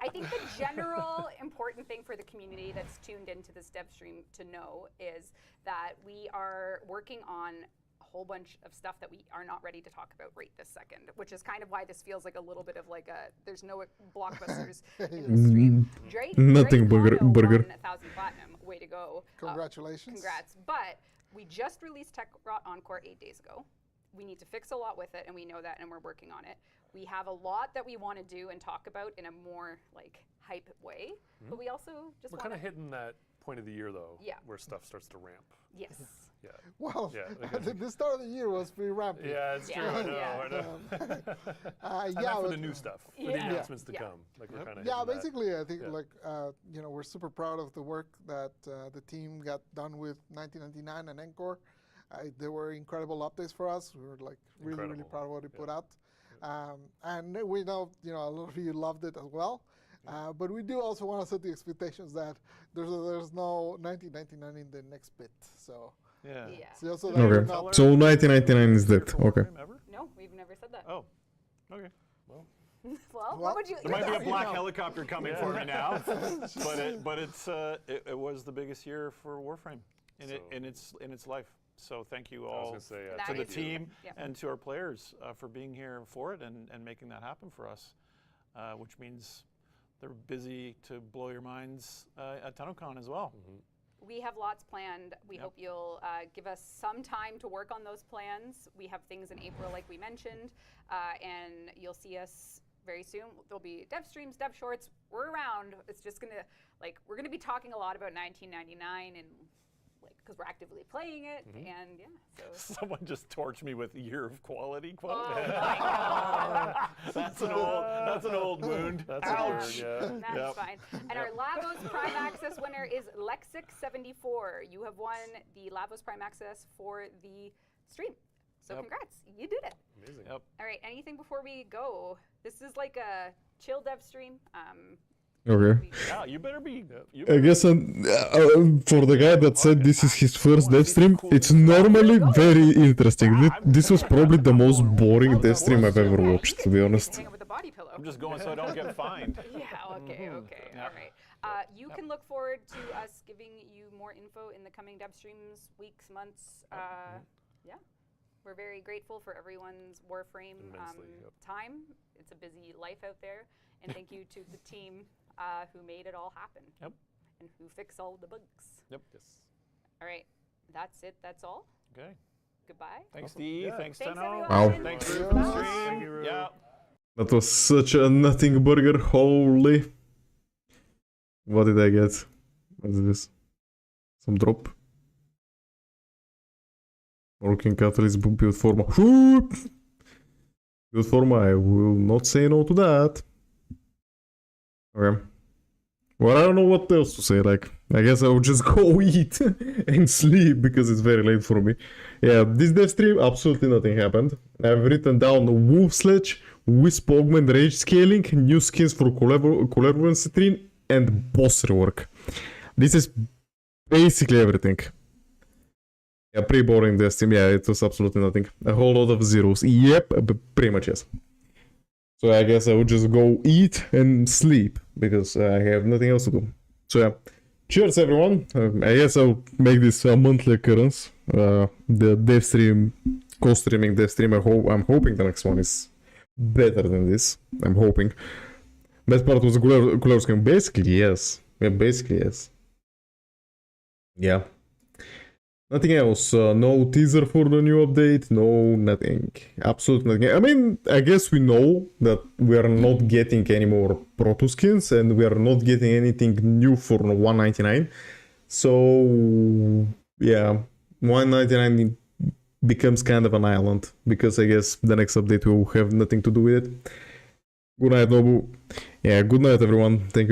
I think the general important thing for the community that's tuned into this Devstream to know is that we are working on a whole bunch of stuff that we are not ready to talk about right this second, which is kind of why this feels like a little bit of like there's no blockbusters in the stream. Drake Nothing Mono burger. won 1,000 platinum. Way to go. Congratulations. Congrats. But we just released Tech Rot Encore 8 days ago. We need to fix a lot with it, and we know that, and we're working on it. We have a lot that we want to do and talk about in a more like hype way, but we also just We're want kind of hitting that point of the year though, Yeah. where stuff starts to ramp. Yes. Yeah. Well, Yeah, the start of the year was pretty rampy. Yeah, it's true. Yeah, I know. yeah. I know. Yeah, Not for the but- new stuff, for Yeah. the announcements to Yeah. come. Like we're kind of Yeah, basically, I think Yeah. we're super proud of the work that the team got done with 1999 and Encore. They were incredible updates for us. We were like really Incredible. proud of what we put out, and we know a lot of you loved it as well. But we do also want to set the expectations that there's no 1999 in the next bit. So Yeah. Yeah. so also that Okay. we're not So 1999 is dead. For Okay. Warframe ever? No, we've never said that. Oh. Okay. Well, Well, what would you? There might be a You black know. helicopter coming for me now, but it was the biggest year for Warframe in its life. So thank you I was all gonna say, That to the is- team yeah. and to our players for being here for it and making that happen for us, which means they're busy to blow your minds at TennoCon as well. We have lots planned. We hope you'll give us some time to work on those plans. We have things in April, like we mentioned, and you'll see us very soon. There'll be dev streams, dev shorts. We're around. It's just gonna we're gonna be talking a lot about 1999 and like because we're actively playing it, and yeah. So Someone just torched me with year of quality quote. oh my god, That's an old wound. That's Ouch. a word, that's Yep. fine. And our Lavos Prime Access winner is Lexic74. You have won the Lavos Prime Access for the stream. So Yep. congrats, you did it. Amazing. Yep. All right, anything before we go? This is like a chill dev stream. Okay. Yeah, you better be. You I better guess for the guy that said this is his first dev stream, it's normally very interesting. This was probably the most boring dev stream I've ever watched, to be honest. Hang out with the body pillow. I'm just going so I don't get fined. Yeah, okay, okay, Yeah. all right. You can look forward to us giving you more info in the coming dev streams, weeks, months. Yeah, we're very grateful for everyone's Warframe Immensely, yep. time. It's a busy life out there. And thank you to the team who made it all happen. Yep. And who fixed all the bugs. Yep. Yes. All right, that's it, that's all. Okay. Goodbye. Thanks, Awesome. Steve. Yeah. Thanks, Thanks, Tenno. everyone. Wow. Thanks, Thank Rue, you. for the Thank stream. you, Rue. Yeah. That was such a nothing burger, holy. What did I get? What is this? Some drop? Working catalyst, build forma. Build forma, I will not say no to that. Okay. Well, I don't know what else to say, like, I guess I'll just go eat and sleep because it's very late for me. Yeah, this dev stream, absolutely nothing happened. I've written down Wolf Sledge, Wisp Augment Rage Scaling, new skins for Collaboration Citrine, and boss rework. This is basically everything. Yeah, pretty boring dev stream, yeah, it was absolutely nothing. A whole lot of zeros, yep, pretty much yes. So I guess I would just go eat and sleep because I have nothing else to do. So yeah, cheers everyone. I guess I'll make this a monthly occurrence. The dev stream, co-streaming dev stream. I'm hoping the next one is better than this. I'm hoping. Best part was Cooler Skin. Basically yes. Yeah, basically yes. Yeah. Nothing else. No teaser for the new update. No, nothing. Absolutely nothing. I mean, I guess we know that we are not getting any more Proto skins and we are not getting anything new for 199. So, yeah, 199 becomes kind of an island because I guess the next update will have nothing to do with it. Good night, Nobu. Yeah, good night, everyone. Thank you.